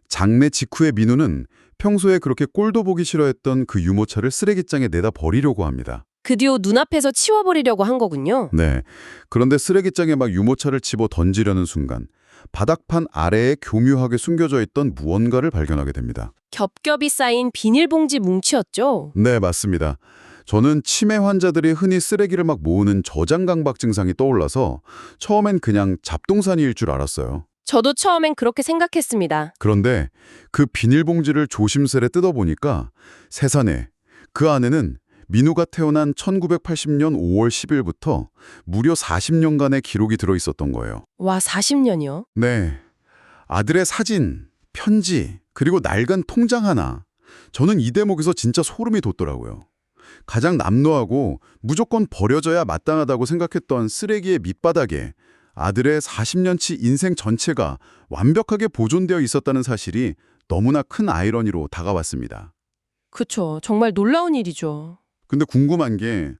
장례 직후에 민우는 평소에 그렇게 꼴도 보기 싫어했던 그 유모차를 쓰레기장에 내다 버리려고 합니다. 그 뒤로 눈앞에서 치워버리려고 한 거군요. 네. 그런데 쓰레기장에 막 유모차를 집어 던지려는 순간 바닥판 아래에 교묘하게 숨겨져 있던 무언가를 발견하게 됩니다. 겹겹이 쌓인 비닐봉지 뭉치였죠. 네, 맞습니다. 저는 치매 환자들이 흔히 쓰레기를 막 모으는 저장강박 증상이 떠올라서 처음엔 그냥 잡동사니일 줄 알았어요. 저도 처음엔 그렇게 생각했습니다. 그런데 그 비닐봉지를 조심스레 뜯어보니까 세상에 그 안에는 민우가 태어난 1980년 5월 10일부터 무려 40년간의 기록이 들어있었던 거예요. 와, 40년이요? 네. 아들의 사진, 편지, 그리고 낡은 통장 하나. 저는 이 대목에서 진짜 소름이 돋더라고요. 가장 남루하고 무조건 버려져야 마땅하다고 생각했던 쓰레기의 밑바닥에 아들의 40년치 인생 전체가 완벽하게 보존되어 있었다는 사실이 너무나 큰 아이러니로 다가왔습니다. 그쵸. 정말 놀라운 일이죠. 근데 궁금한 게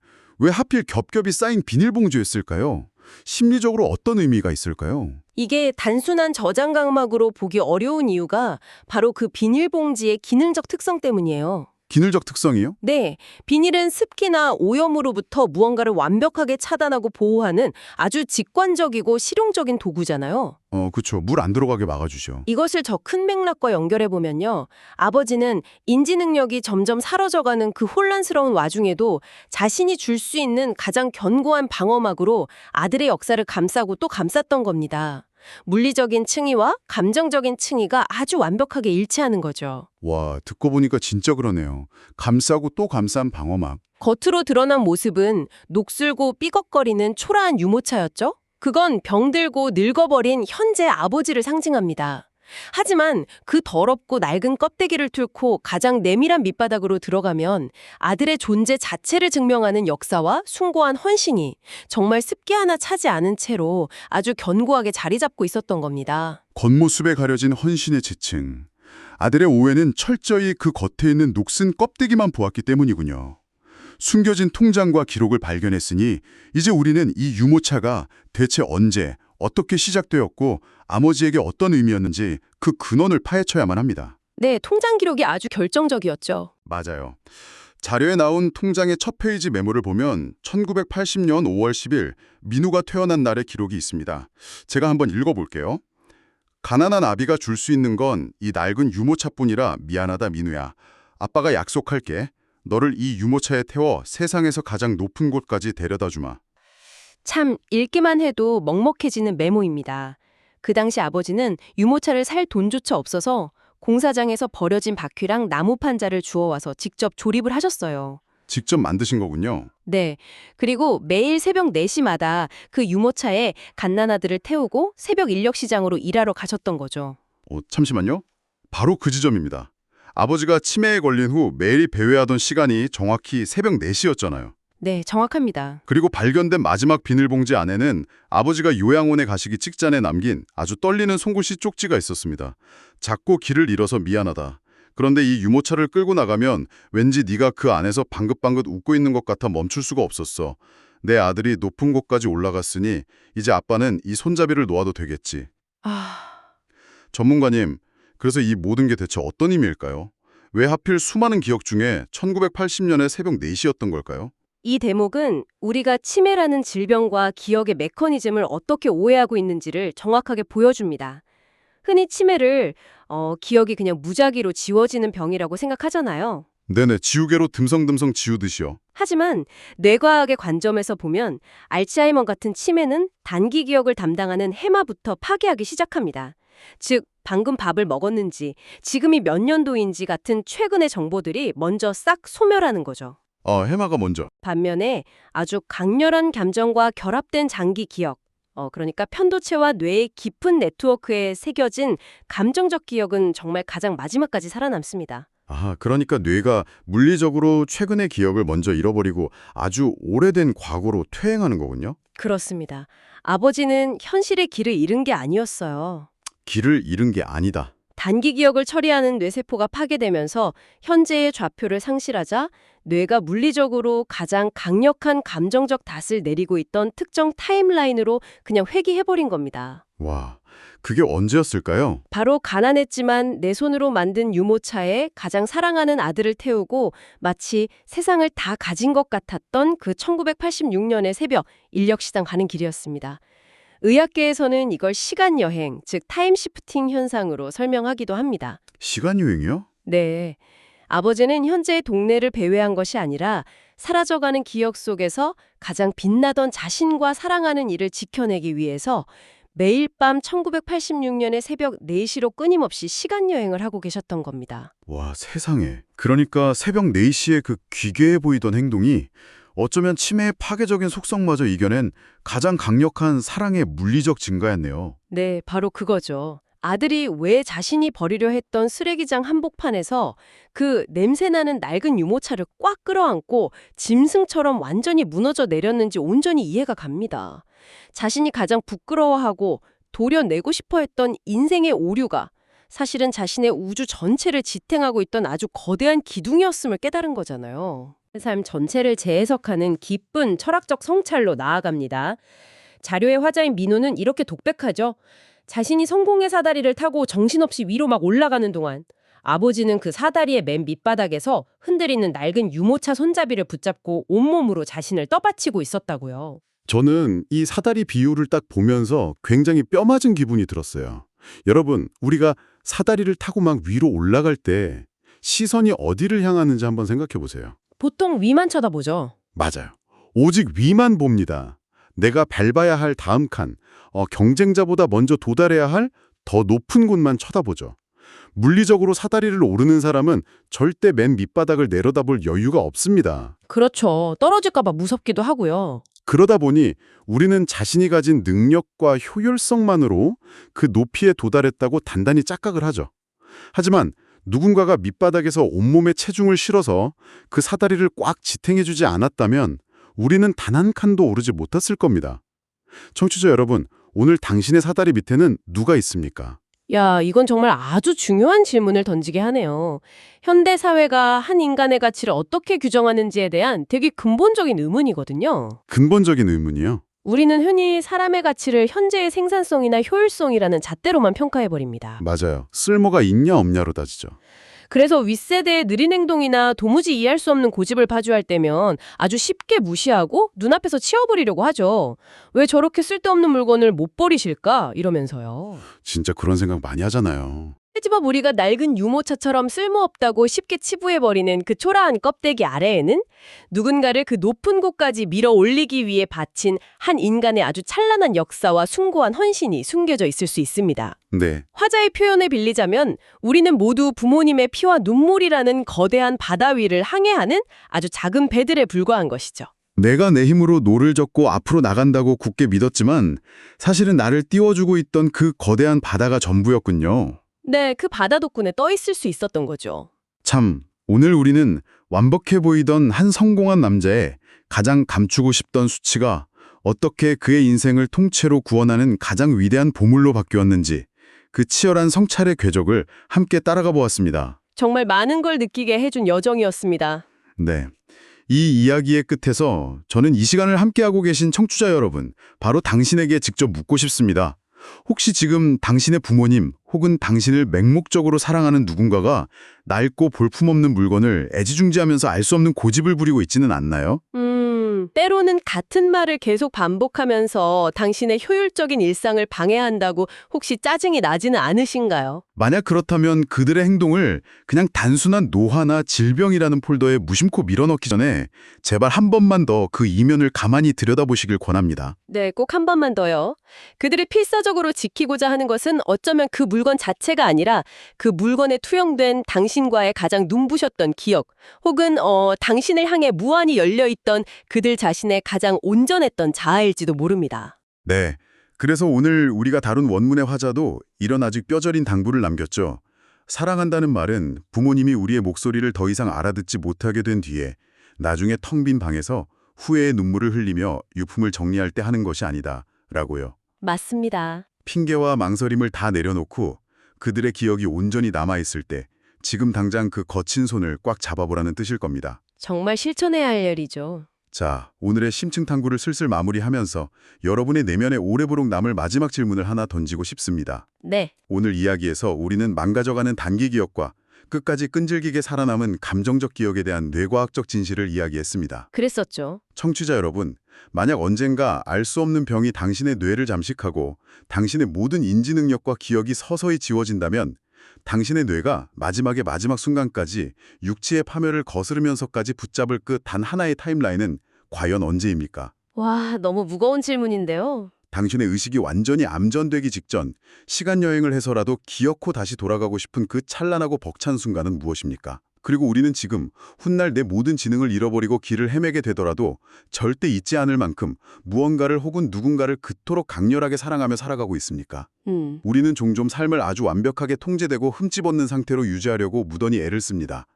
왜 하필 겹겹이 쌓인 비닐봉지였을까요? 심리적으로 어떤 의미가 있을까요? 이게 단순한 저장 강막으로 보기 어려운 이유가 바로 그 비닐봉지의 기능적 특성 때문이에요. 기능적 특성이요? 네, 비닐은 습기나 오염으로부터 무언가를 완벽하게 차단하고 보호하는 아주 직관적이고 실용적인 도구잖아요. 그쵸. 물 안 들어가게 막아주죠. 이것을 저 큰 맥락과 연결해 보면요. 아버지는 인지 능력이 점점 사라져가는 그 혼란스러운 와중에도 자신이 줄 수 있는 가장 견고한 방어막으로 아들의 역사를 감싸고 또 감쌌던 겁니다. 물리적인 층위와 감정적인 층위가 아주 완벽하게 일치하는 거죠. 와, 듣고 보니까 진짜 그러네요. 감싸고 또 감싼 방어막. 겉으로 드러난 모습은 녹슬고 삐걱거리는 초라한 유모차였죠? 그건 병들고 늙어버린 현재 아버지를 상징합니다. 하지만 그 더럽고 낡은 껍데기를 뚫고 가장 내밀한 밑바닥으로 들어가면 아들의 존재 자체를 증명하는 역사와 숭고한 헌신이 정말 습기 하나 차지 않은 채로 아주 견고하게 자리 잡고 있었던 겁니다. 겉모습에 가려진 헌신의 지층. 아들의 오해는 철저히 그 겉에 있는 녹슨 껍데기만 보았기 때문이군요. 숨겨진 통장과 기록을 발견했으니 이제 우리는 이 유모차가 대체 언제, 어떻게 시작되었고 아버지에게 어떤 의미였는지 그 근원을 파헤쳐야만 합니다. 네, 통장 기록이 아주 결정적이었죠. 맞아요. 자료에 나온 통장의 첫 페이지 메모를 보면 1980년 5월 10일 민우가 태어난 날의 기록이 있습니다. 제가 한번 읽어볼게요. 가난한 아비가 줄 수 있는 건 이 낡은 유모차뿐이라 미안하다 민우야. 아빠가 약속할게. 너를 이 유모차에 태워 세상에서 가장 높은 곳까지 데려다 주마. 참 읽기만 해도 먹먹해지는 메모입니다. 그 당시 아버지는 유모차를 살 돈조차 없어서 공사장에서 버려진 바퀴랑 나무 판자를 주워와서 직접 조립을 하셨어요. 직접 만드신 거군요. 네. 그리고 매일 새벽 4시마다 그 유모차에 갓난아들을 태우고 새벽 인력시장으로 일하러 가셨던 거죠. 잠시만요. 바로 그 지점입니다. 아버지가 치매에 걸린 후 매일 배회하던 시간이 정확히 새벽 4시였잖아요. 네, 정확합니다. 그리고 발견된 마지막 비닐봉지 안에는 아버지가 요양원에 가시기 직전에 남긴 아주 떨리는 손글씨 쪽지가 있었습니다. 작고 길을 잃어서 미안하다. 그런데 이 유모차를 끌고 나가면 왠지 네가 그 안에서 방긋방긋 웃고 있는 것 같아 멈출 수가 없었어. 내 아들이 높은 곳까지 올라갔으니 이제 아빠는 이 손잡이를 놓아도 되겠지. 전문가님, 그래서 이 모든 게 대체 어떤 의미일까요? 왜 하필 수많은 기억 중에 1980년의 새벽 4시였던 걸까요? 이 대목은 우리가 치매라는 질병과 기억의 메커니즘을 어떻게 오해하고 있는지를 정확하게 보여줍니다. 흔히 치매를 기억이 그냥 무작위로 지워지는 병이라고 생각하잖아요. 네네, 지우개로 듬성듬성 지우듯이요. 하지만 뇌과학의 관점에서 보면 알츠하이머 같은 치매는 단기 기억을 담당하는 해마부터 파괴하기 시작합니다. 즉, 방금 밥을 먹었는지, 지금이 몇 년도인지 같은 최근의 정보들이 먼저 싹 소멸하는 거죠. 해마가 먼저. 반면에 아주 강렬한 감정과 결합된 장기 기억, 그러니까 편도체와 뇌의 깊은 네트워크에 새겨진 감정적 기억은 정말 가장 마지막까지 살아남습니다. 그러니까 뇌가 물리적으로 최근의 기억을 먼저 잃어버리고 아주 오래된 과거로 퇴행하는 거군요. 그렇습니다. 아버지는 현실의 길을 잃은 게 아니었어요. 길을 잃은 게 아니다. 단기 기억을 처리하는 뇌세포가 파괴되면서 현재의 좌표를 상실하자 뇌가 물리적으로 가장 강력한 감정적 닷을 내리고 있던 특정 타임라인으로 그냥 회귀해버린 겁니다. 와, 그게 언제였을까요? 바로 가난했지만 내 손으로 만든 유모차에 가장 사랑하는 아들을 태우고 마치 세상을 다 가진 것 같았던 그 1986년의 새벽 인력시장 가는 길이었습니다. 의학계에서는 이걸 시간여행, 즉 타임시프팅 현상으로 설명하기도 합니다. 시간여행이요? 네. 아버지는 현재의 동네를 배회한 것이 아니라 사라져가는 기억 속에서 가장 빛나던 자신과 사랑하는 이를 지켜내기 위해서 매일 밤 1986년의 새벽 4시로 끊임없이 시간여행을 하고 계셨던 겁니다. 와, 세상에. 그러니까 새벽 4시에 그 기괴해 보이던 행동이 어쩌면 치매의 파괴적인 속성마저 이겨낸 가장 강력한 사랑의 물리적 증가였네요. 네, 바로 그거죠. 아들이 왜 자신이 버리려 했던 쓰레기장 한복판에서 그 냄새나는 낡은 유모차를 꽉 끌어안고 짐승처럼 완전히 무너져 내렸는지 온전히 이해가 갑니다. 자신이 가장 부끄러워하고 도려내고 싶어 했던 인생의 오류가 사실은 자신의 우주 전체를 지탱하고 있던 아주 거대한 기둥이었음을 깨달은 거잖아요. 삶 전체를 재해석하는 기쁜 철학적 성찰로 나아갑니다. 자료의 화자인 민호는 이렇게 독백하죠. 자신이 성공의 사다리를 타고 정신없이 위로 막 올라가는 동안 아버지는 그 사다리의 맨 밑바닥에서 흔들리는 낡은 유모차 손잡이를 붙잡고 온몸으로 자신을 떠받치고 있었다고요. 저는 이 사다리 비유를 딱 보면서 굉장히 뼈맞은 기분이 들었어요. 여러분, 우리가 사다리를 타고 막 위로 올라갈 때 시선이 어디를 향하는지 한번 생각해 보세요. 보통 위만 쳐다보죠. 맞아요. 오직 위만 봅니다. 내가 밟아야 할 다음 칸, 경쟁자보다 먼저 도달해야 할 더 높은 곳만 쳐다보죠. 물리적으로 사다리를 오르는 사람은 절대 맨 밑바닥을 내려다볼 여유가 없습니다. 그렇죠. 떨어질까 봐 무섭기도 하고요. 그러다 보니 우리는 자신이 가진 능력과 효율성만으로 그 높이에 도달했다고 단단히 착각을 하죠. 하지만 누군가가 밑바닥에서 온몸에 체중을 실어서 그 사다리를 꽉 지탱해주지 않았다면 우리는 단 한 칸도 오르지 못했을 겁니다. 청취자 여러분, 오늘 당신의 사다리 밑에는 누가 있습니까? 야, 이건 정말 아주 중요한 질문을 던지게 하네요. 현대 사회가 한 인간의 가치를 어떻게 규정하는지에 대한 되게 근본적인 의문이거든요. 근본적인 의문이요. 우리는 흔히 사람의 가치를 현재의 생산성이나 효율성이라는 잣대로만 평가해버립니다. 맞아요. 쓸모가 있냐 없냐로 따지죠. 그래서 윗세대의 느린 행동이나 도무지 이해할 수 없는 고집을 파주할 때면 아주 쉽게 무시하고 눈앞에서 치워버리려고 하죠. 왜 저렇게 쓸데없는 물건을 못 버리실까? 이러면서요. 진짜 그런 생각 많이 하잖아요. 끄집어 우리가 낡은 유모차처럼 쓸모없다고 쉽게 치부해버리는 그 초라한 껍데기 아래에는 누군가를 그 높은 곳까지 밀어 올리기 위해 바친 한 인간의 아주 찬란한 역사와 숭고한 헌신이 숨겨져 있을 수 있습니다. 네, 화자의 표현을 빌리자면 우리는 모두 부모님의 피와 눈물이라는 거대한 바다 위를 항해하는 아주 작은 배들에 불과한 것이죠. 내가 내 힘으로 노를 젓고 앞으로 나간다고 굳게 믿었지만 사실은 나를 띄워주고 있던 그 거대한 바다가 전부였군요. 네, 그 바다 덕분에 떠 있을 수 있었던 거죠. 참, 오늘 우리는 완벽해 보이던 한 성공한 남자의 가장 감추고 싶던 수치가 어떻게 그의 인생을 통째로 구원하는 가장 위대한 보물로 바뀌었는지 그 치열한 성찰의 궤적을 함께 따라가 보았습니다. 정말 많은 걸 느끼게 해준 여정이었습니다. 네. 이 이야기의 끝에서 저는 이 시간을 함께하고 계신 청취자 여러분, 바로 당신에게 직접 묻고 싶습니다. 혹시 지금 당신의 부모님 혹은 당신을 맹목적으로 사랑하는 누군가가 낡고 볼품없는 물건을 애지중지하면서 알 수 없는 고집을 부리고 있지는 않나요? 때로는 같은 말을 계속 반복하면서 당신의 효율적인 일상을 방해한다고 혹시 짜증이 나지는 않으신가요? 만약 그렇다면 그들의 행동을 그냥 단순한 노화나 질병이라는 폴더에 무심코 밀어넣기 전에 제발 한 번만 더 그 이면을 가만히 들여다보시길 권합니다. 네, 꼭 한 번만 더요. 그들이 필사적으로 지키고자 하는 것은 어쩌면 그 물건 자체가 아니라 그 물건에 투영된 당신과의 가장 눈부셨던 기억, 혹은 당신을 향해 무한히 열려있던 그들 자신의 가장 온전했던 자아일지도 모릅니다. 네. 그래서 오늘 우리가 다룬 원문의 화자도 이런 아직 뼈저린 당부를 남겼죠. 사랑한다는 말은 부모님이 우리의 목소리를 더 이상 알아듣지 못하게 된 뒤에 나중에 텅 빈 방에서 후회의 눈물을 흘리며 유품을 정리할 때 하는 것이 아니다. 라고요. 맞습니다. 핑계와 망설임을 다 내려놓고 그들의 기억이 온전히 남아있을 때 지금 당장 그 거친 손을 꽉 잡아보라는 뜻일 겁니다. 정말 실천해야 할 일이죠. 자, 오늘의 심층 탐구를 슬슬 마무리하면서 여러분의 내면에 오래도록 남을 마지막 질문을 하나 던지고 싶습니다. 네. 오늘 이야기에서 우리는 망가져가는 단기 기억과 끝까지 끈질기게 살아남은 감정적 기억에 대한 뇌과학적 진실을 이야기했습니다. 그랬었죠. 청취자 여러분, 만약 언젠가 알 수 없는 병이 당신의 뇌를 잠식하고 당신의 모든 인지 능력과 기억이 서서히 지워진다면 당신의 뇌가 마지막 순간까지 육체의 파멸을 거스르면서까지 붙잡을 그 단 하나의 타임라인은 과연 언제입니까? 와, 너무 무거운 질문인데요. 당신의 의식이 완전히 암전되기 직전 시간 여행을 해서라도 기어코 다시 돌아가고 싶은 그 찬란하고 벅찬 순간은 무엇입니까? 그리고 우리는 지금 훗날 내 모든 지능을 잃어버리고 길을 헤매게 되더라도 절대 잊지 않을 만큼 무언가를 혹은 누군가를 그토록 강렬하게 사랑하며 살아가고 있습니까? 우리는 종종 삶을 아주 완벽하게 통제되고 흠집없는 상태로 유지하려고 무던히 애를 씁니다.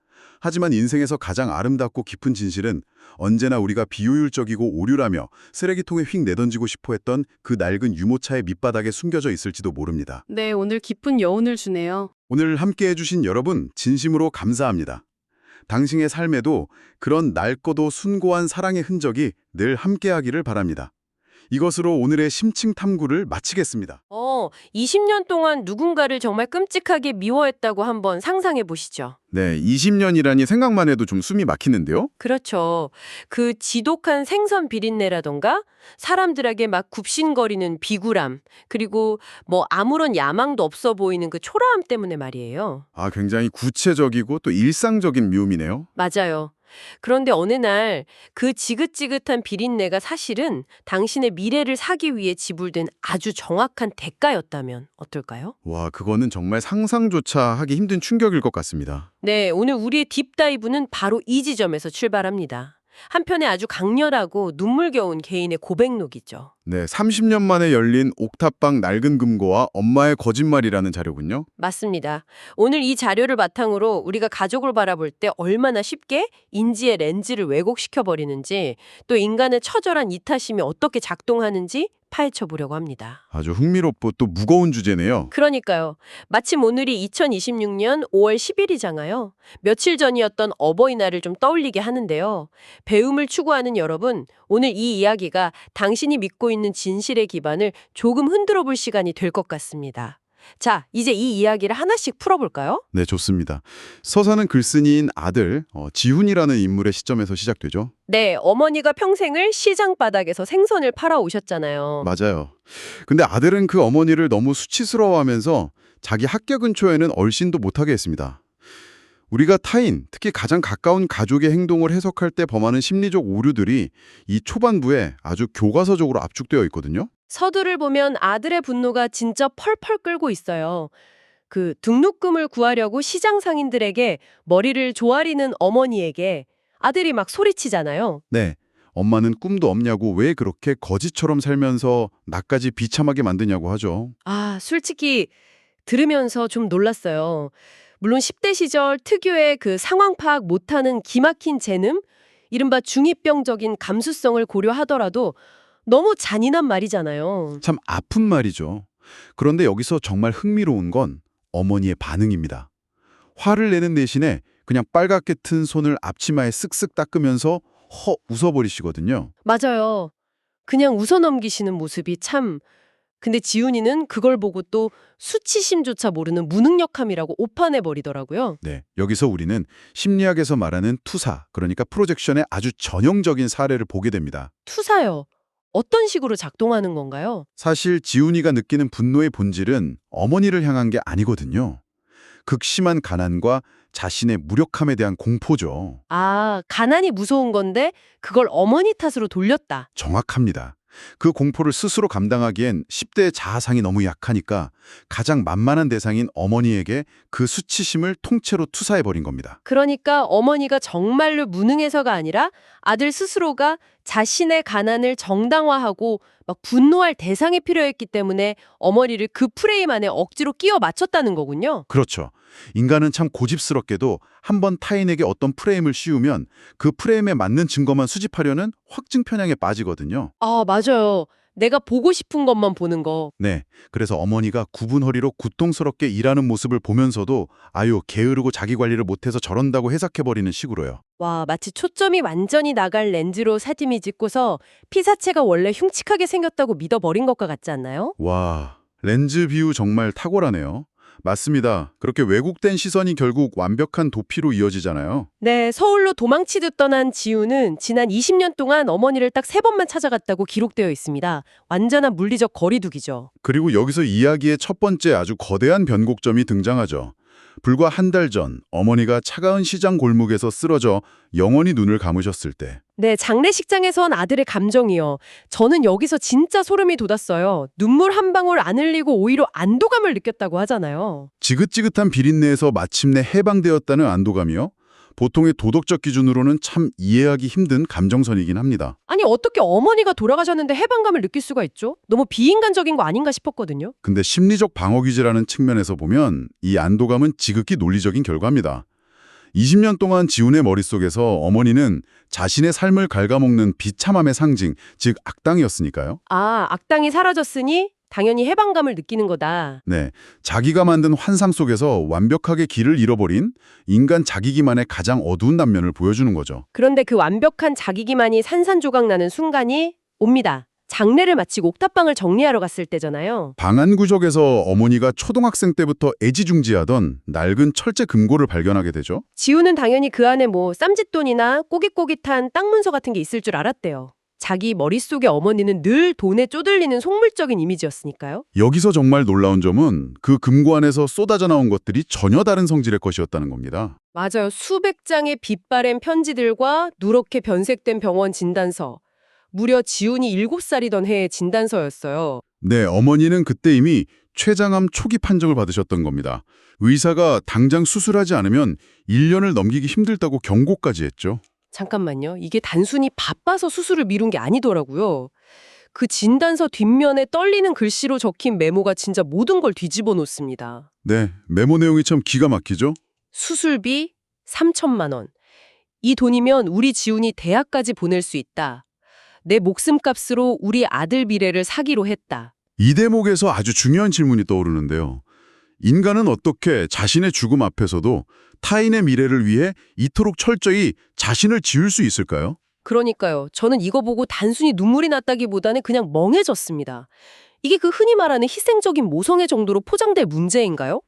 하지만 인생에서 가장 아름답고 깊은 진실은 언제나 우리가 비효율적이고 오류라며 쓰레기통에 휙 내던지고 싶어 했던 그 낡은 유모차의 밑바닥에 숨겨져 있을지도 모릅니다. 네, 오늘 깊은 여운을 주네요. 오늘 함께 해주신 여러분 진심으로 감사합니다. 당신의 삶에도 그런 낡고도 숭고한 사랑의 흔적이 늘 함께하기를 바랍니다. 이것으로 오늘의 심층 탐구를 마치겠습니다. 20년 동안 누군가를 정말 끔찍하게 미워했다고 한번 상상해 보시죠. 네, 20년이라니 생각만 해도 좀 숨이 막히는데요. 그렇죠. 그 지독한 생선 비린내라던가 사람들에게 막 굽신거리는 비굴함, 그리고 뭐 아무런 야망도 없어 보이는 그 초라함 때문에 말이에요. 아, 굉장히 구체적이고 또 일상적인 미움이네요. 맞아요. 그런데 어느 날 그 지긋지긋한 비린내가 사실은 당신의 미래를 사기 위해 지불된 아주 정확한 대가였다면 어떨까요? 와, 그거는 정말 상상조차 하기 힘든 충격일 것 같습니다. 네, 오늘 우리의 딥다이브는 바로 이 지점에서 출발합니다. 한편에 아주 강렬하고 눈물겨운 개인의 고백록이죠. 네, 30년 만에 열린 옥탑방 낡은 금고와 엄마의 거짓말이라는 자료군요. 맞습니다. 오늘 이 자료를 바탕으로 우리가 가족을 바라볼 때 얼마나 쉽게 인지의 렌즈를 왜곡시켜버리는지, 또 인간의 처절한 이타심이 어떻게 작동하는지 파헤쳐 보려고 합니다. 아주 흥미롭고 또 무거운 주제네요. 그러니까요. 마침 오늘이 2026년 5월 10일이잖아요. 며칠 전이었던 어버이날을 좀 떠올리게 하는데요. 배움을 추구하는 여러분, 오늘 이 이야기가 당신이 믿고 있는 진실의 기반을 조금 흔들어 볼 시간이 될 것 같습니다. 자, 이제 이 이야기를 하나씩 풀어볼까요? 네, 좋습니다. 서사는 글쓴이인 아들 지훈이라는 인물의 시점에서 시작되죠. 네, 어머니가 평생을 시장 바닥에서 생선을 팔아오셨잖아요. 맞아요. 근데 아들은 그 어머니를 너무 수치스러워하면서 자기 학교 근처에는 얼씬도 못하게 했습니다. 우리가 타인, 특히 가장 가까운 가족의 행동을 해석할 때 범하는 심리적 오류들이 이 초반부에 아주 교과서적으로 압축되어 있거든요. 서두를 보면 아들의 분노가 진짜 펄펄 끓고 있어요. 그 등록금을 구하려고 시장 상인들에게 머리를 조아리는 어머니에게 아들이 막 소리치잖아요. 네, 엄마는 꿈도 없냐고 왜 그렇게 거지처럼 살면서 나까지 비참하게 만드냐고 하죠. 아, 솔직히 들으면서 좀 놀랐어요. 물론 10대 시절 특유의 그 상황 파악 못하는 기막힌 재능, 이른바 중2병적인 감수성을 고려하더라도 너무 잔인한 말이잖아요. 참 아픈 말이죠. 그런데 여기서 정말 흥미로운 건 어머니의 반응입니다. 화를 내는 대신에 그냥 빨갛게 튼 손을 앞치마에 쓱쓱 닦으면서 웃어버리시거든요. 맞아요. 그냥 웃어넘기시는 모습이 참... 근데 지훈이는 그걸 보고 또 수치심조차 모르는 무능력함이라고 오판해버리더라고요. 네, 여기서 우리는 심리학에서 말하는 투사, 그러니까 프로젝션의 아주 전형적인 사례를 보게 됩니다. 투사요. 어떤 식으로 작동하는 건가요? 사실 지훈이가 느끼는 분노의 본질은 어머니를 향한 게 아니거든요. 극심한 가난과 자신의 무력함에 대한 공포죠. 아, 가난이 무서운 건데 그걸 어머니 탓으로 돌렸다. 정확합니다. 그 공포를 스스로 감당하기엔 10대의 자아상이 너무 약하니까 가장 만만한 대상인 어머니에게 그 수치심을 통째로 투사해버린 겁니다. 그러니까 어머니가 정말로 무능해서가 아니라 아들 스스로가 자신의 가난을 정당화하고 막 분노할 대상이 필요했기 때문에 어머니를 그 프레임 안에 억지로 끼워 맞췄다는 거군요. 그렇죠. 인간은 참 고집스럽게도 한번 타인에게 어떤 프레임을 씌우면 그 프레임에 맞는 증거만 수집하려는 확증 편향에 빠지거든요. 아, 맞아요. 내가 보고 싶은 것만 보는 거. 네, 그래서 어머니가 굽은 허리로 고통스럽게 일하는 모습을 보면서도 아유, 게으르고 자기 관리를 못해서 저런다고 해석해버리는 식으로요. 와, 마치 초점이 완전히 나갈 렌즈로 사진이 찍고서 피사체가 원래 흉측하게 생겼다고 믿어버린 것과 같지 않나요? 와, 렌즈 비유 정말 탁월하네요. 맞습니다. 그렇게 왜곡된 시선이 결국 완벽한 도피로 이어지잖아요. 네, 서울로 도망치듯 떠난 지우는 지난 20년 동안 어머니를 딱 3번만 찾아갔다고 기록되어 있습니다. 완전한 물리적 거리두기죠. 그리고 여기서 이야기의 첫 번째 아주 거대한 변곡점이 등장하죠. 불과 한 달 전 어머니가 차가운 시장 골목에서 쓰러져 영원히 눈을 감으셨을 때. 네, 장례식장에선 아들의 감정이요. 저는 여기서 진짜 소름이 돋았어요. 눈물 한 방울 안 흘리고 오히려 안도감을 느꼈다고 하잖아요. 지긋지긋한 비린내에서 마침내 해방되었다는 안도감이요? 보통의 도덕적 기준으로는 참 이해하기 힘든 감정선이긴 합니다. 아니, 어떻게 어머니가 돌아가셨는데 해방감을 느낄 수가 있죠? 너무 비인간적인 거 아닌가 싶었거든요. 근데 심리적 방어 기제라는 측면에서 보면 이 안도감은 지극히 논리적인 결과입니다. 20년 동안 지훈의 머릿속에서 어머니는 자신의 삶을 갉아먹는 비참함의 상징, 즉 악당이었으니까요. 아, 악당이 사라졌으니 당연히 해방감을 느끼는 거다. 네, 자기가 만든 환상 속에서 완벽하게 길을 잃어버린 인간 자기기만의 가장 어두운 단면을 보여주는 거죠. 그런데 그 완벽한 자기기만이 산산조각 나는 순간이 옵니다. 장례를 마치고 옥탑방을 정리하러 갔을 때잖아요. 방안 구석에서 어머니가 초등학생 때부터 애지중지하던 낡은 철제 금고를 발견하게 되죠. 지우는 당연히 그 안에 뭐 쌈짓돈이나 꼬깃꼬깃한 땅 문서 같은 게 있을 줄 알았대요. 자기 머릿속에 어머니는 늘 돈에 쪼들리는 속물적인 이미지였으니까요. 여기서 정말 놀라운 점은 그 금고 안에서 쏟아져 나온 것들이 전혀 다른 성질의 것이었다는 겁니다. 맞아요. 수백 장의 빛바랜 편지들과 누렇게 변색된 병원 진단서. 무려 지훈이 7살이던 해의 진단서였어요. 네, 어머니는 그때 이미 췌장암 초기 판정을 받으셨던 겁니다. 의사가 당장 수술하지 않으면 1년을 넘기기 힘들다고 경고까지 했죠. 잠깐만요. 이게 단순히 바빠서 수술을 미룬 게 아니더라고요. 그 진단서 뒷면에 떨리는 글씨로 적힌 메모가 진짜 모든 걸 뒤집어 놓습니다. 네, 메모 내용이 참 기가 막히죠? 수술비 3천만 원. 이 돈이면 우리 지훈이 대학까지 보낼 수 있다. 내 목숨값으로 우리 아들 미래를 사기로 했다. 이 대목에서 아주 중요한 질문이 떠오르는데요. 인간은 어떻게 자신의 죽음 앞에서도 타인의 미래를 위해 이토록 철저히 자신을 지울 수 있을까요? 그러니까요. 저는 이거 보고 단순히 눈물이 났다기보다는 그냥 멍해졌습니다. 이게 그 흔히 말하는 희생적인 모성애 정도로 포장될 문제인가요?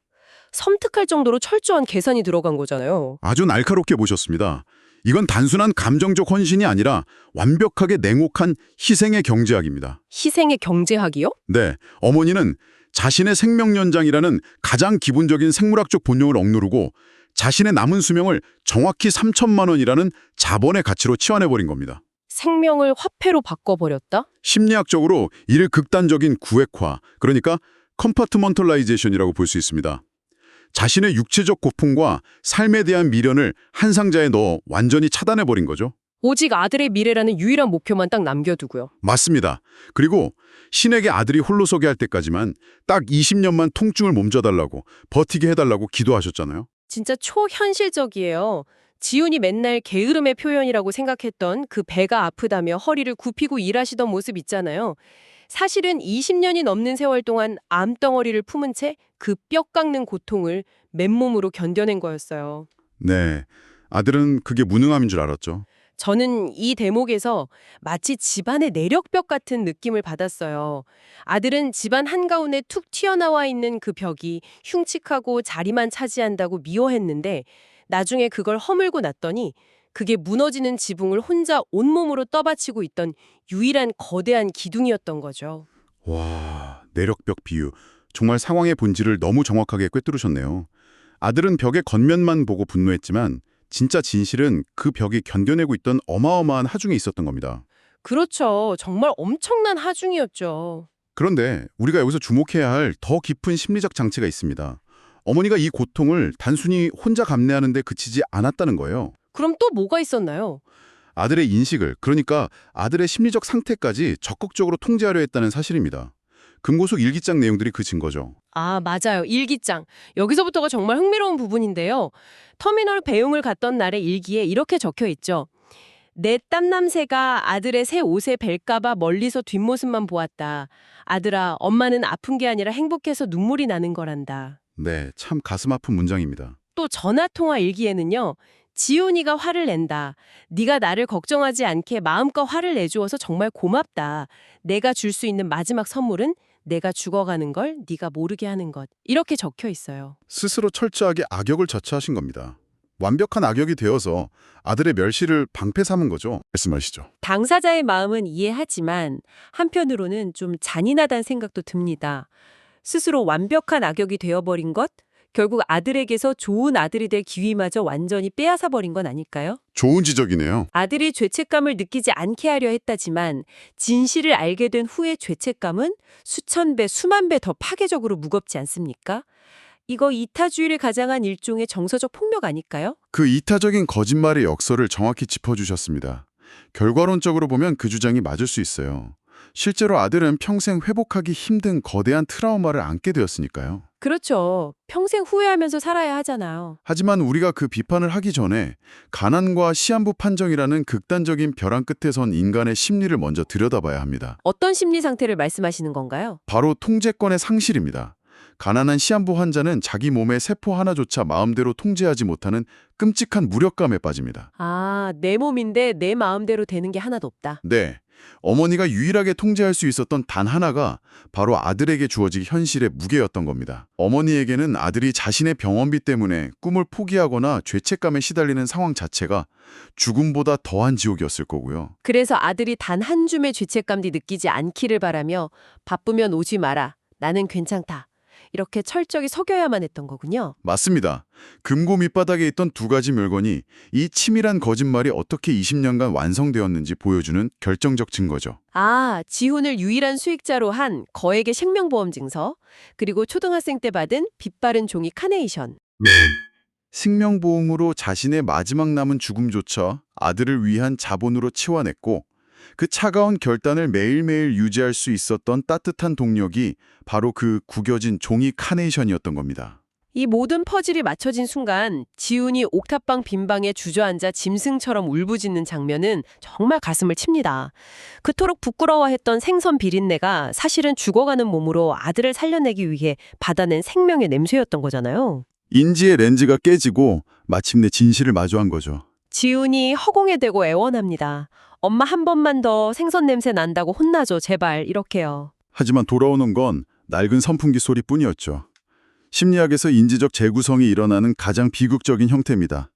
섬뜩할 정도로 철저한 계산이 들어간 거잖아요. 아주 날카롭게 보셨습니다. 이건 단순한 감정적 헌신이 아니라 완벽하게 냉혹한 희생의 경제학입니다. 희생의 경제학이요? 네, 어머니는 자신의 생명 연장이라는 가장 기본적인 생물학적 본능을 억누르고 자신의 남은 수명을 정확히 3천만 원이라는 자본의 가치로 치환해버린 겁니다. 생명을 화폐로 바꿔버렸다? 심리학적으로 이를 극단적인 구획화, 그러니까 컴파트먼털라이제이션이라고 볼 수 있습니다. 자신의 육체적 고통과 삶에 대한 미련을 한 상자에 넣어 완전히 차단해버린 거죠. 오직 아들의 미래라는 유일한 목표만 딱 남겨두고요. 맞습니다. 그리고 신에게 아들이 홀로 서게 할 때까지만 딱 20년만 통증을 몸져달라고, 버티게 해달라고 기도하셨잖아요. 진짜 초현실적이에요. 지훈이 맨날 게으름의 표현이라고 생각했던 그 배가 아프다며 허리를 굽히고 일하시던 모습 있잖아요. 사실은 20년이 넘는 세월 동안 암덩어리를 품은 채 그 뼈 깎는 고통을 맨몸으로 견뎌낸 거였어요. 네, 아들은 그게 무능함인 줄 알았죠. 저는 이 대목에서 마치 집안의 내력벽 같은 느낌을 받았어요. 아들은 집안 한가운데 툭 튀어나와 있는 그 벽이 흉측하고 자리만 차지한다고 미워했는데 나중에 그걸 허물고 났더니 그게 무너지는 지붕을 혼자 온몸으로 떠받치고 있던 유일한 거대한 기둥이었던 거죠. 와, 내력벽 비유. 정말 상황의 본질을 너무 정확하게 꿰뚫으셨네요. 아들은 벽의 겉면만 보고 분노했지만 진짜 진실은 그 벽이 견뎌내고 있던 어마어마한 하중에 있었던 겁니다. 그렇죠. 정말 엄청난 하중이었죠. 그런데 우리가 여기서 주목해야 할 더 깊은 심리적 장치가 있습니다. 어머니가 이 고통을 단순히 혼자 감내하는 데 그치지 않았다는 거예요. 그럼 또 뭐가 있었나요? 아들의 인식을, 그러니까 아들의 심리적 상태까지 적극적으로 통제하려 했다는 사실입니다. 금고속 일기장 내용들이 그 증거죠. 아, 맞아요. 일기장. 여기서부터가 정말 흥미로운 부분인데요. 터미널 배웅을 갔던 날의 일기에 이렇게 적혀 있죠. 내 땀남새가 아들의 새 옷에 벨까봐 멀리서 뒷모습만 보았다. 아들아, 엄마는 아픈 게 아니라 행복해서 눈물이 나는 거란다. 네, 참 가슴 아픈 문장입니다. 또 전화통화 일기에는요. 지훈이가 화를 낸다. 네가 나를 걱정하지 않게 마음껏 화를 내주어서 정말 고맙다. 내가 줄 수 있는 마지막 선물은 내가 죽어가는 걸 네가 모르게 하는 것. 이렇게 적혀 있어요. 스스로 철저하게 악역을 자처하신 겁니다. 완벽한 악역이 되어서 아들의 멸시를 방패 삼은 거죠. 말씀하시죠. 당사자의 마음은 이해하지만 한편으로는 좀 잔인하다는 생각도 듭니다. 스스로 완벽한 악역이 되어버린 것? 결국 아들에게서 좋은 아들이 될 기회마저 완전히 빼앗아버린 건 아닐까요? 좋은 지적이네요. 아들이 죄책감을 느끼지 않게 하려 했다지만 진실을 알게 된 후의 죄책감은 수천 배, 수만 배 더 파괴적으로 무겁지 않습니까? 이거 이타주의를 가장한 일종의 정서적 폭력 아닐까요? 그 이타적인 거짓말의 역설을 정확히 짚어주셨습니다. 결과론적으로 보면 그 주장이 맞을 수 있어요. 실제로 아들은 평생 회복하기 힘든 거대한 트라우마를 안게 되었으니까요. 그렇죠. 평생 후회하면서 살아야 하잖아요. 하지만 우리가 그 비판을 하기 전에 가난과 시한부 판정이라는 극단적인 벼랑 끝에 선 인간의 심리를 먼저 들여다봐야 합니다. 어떤 심리 상태를 말씀하시는 건가요? 바로 통제권의 상실입니다. 가난한 시한부 환자는 자기 몸의 세포 하나조차 마음대로 통제하지 못하는 끔찍한 무력감에 빠집니다. 아, 내 몸인데 내 마음대로 되는 게 하나도 없다. 네, 어머니가 유일하게 통제할 수 있었던 단 하나가 바로 아들에게 주어질 현실의 무게였던 겁니다. 어머니에게는 아들이 자신의 병원비 때문에 꿈을 포기하거나 죄책감에 시달리는 상황 자체가 죽음보다 더한 지옥이었을 거고요. 그래서 아들이 단 한 줌의 죄책감도 느끼지 않기를 바라며 바쁘면 오지 마라. 나는 괜찮다. 이렇게 철저히 속여야만 했던 거군요. 맞습니다. 금고 밑바닥에 있던 두 가지 물건이 이 치밀한 거짓말이 어떻게 20년간 완성되었는지 보여주는 결정적 증거죠. 아, 지훈을 유일한 수익자로 한 거액의 생명보험 증서, 그리고 초등학생 때 받은 빛 바른 종이 카네이션. 생명보험으로 자신의 마지막 남은 죽음조차 아들을 위한 자본으로 치워냈고 그 차가운 결단을 매일매일 유지할 수 있었던 따뜻한 동력이 바로 그 구겨진 종이 카네이션이었던 겁니다. 이 모든 퍼즐이 맞춰진 순간 지훈이 옥탑방 빈방에 주저앉아 짐승처럼 울부짖는 장면은 정말 가슴을 칩니다. 그토록 부끄러워했던 생선 비린내가 사실은 죽어가는 몸으로 아들을 살려내기 위해 받아낸 생명의 냄새였던 거잖아요. 인지의 렌즈가 깨지고 마침내 진실을 마주한 거죠. 지훈이 허공에 대고 애원합니다. 엄마 한 번만 더 생선 냄새 난다고 혼나줘 제발 이렇게요. 하지만 돌아오는 건 낡은 선풍기 소리뿐이었죠. 심리학에서 인지적 재구성이 일어나는 가장 비극적인 형태입니다.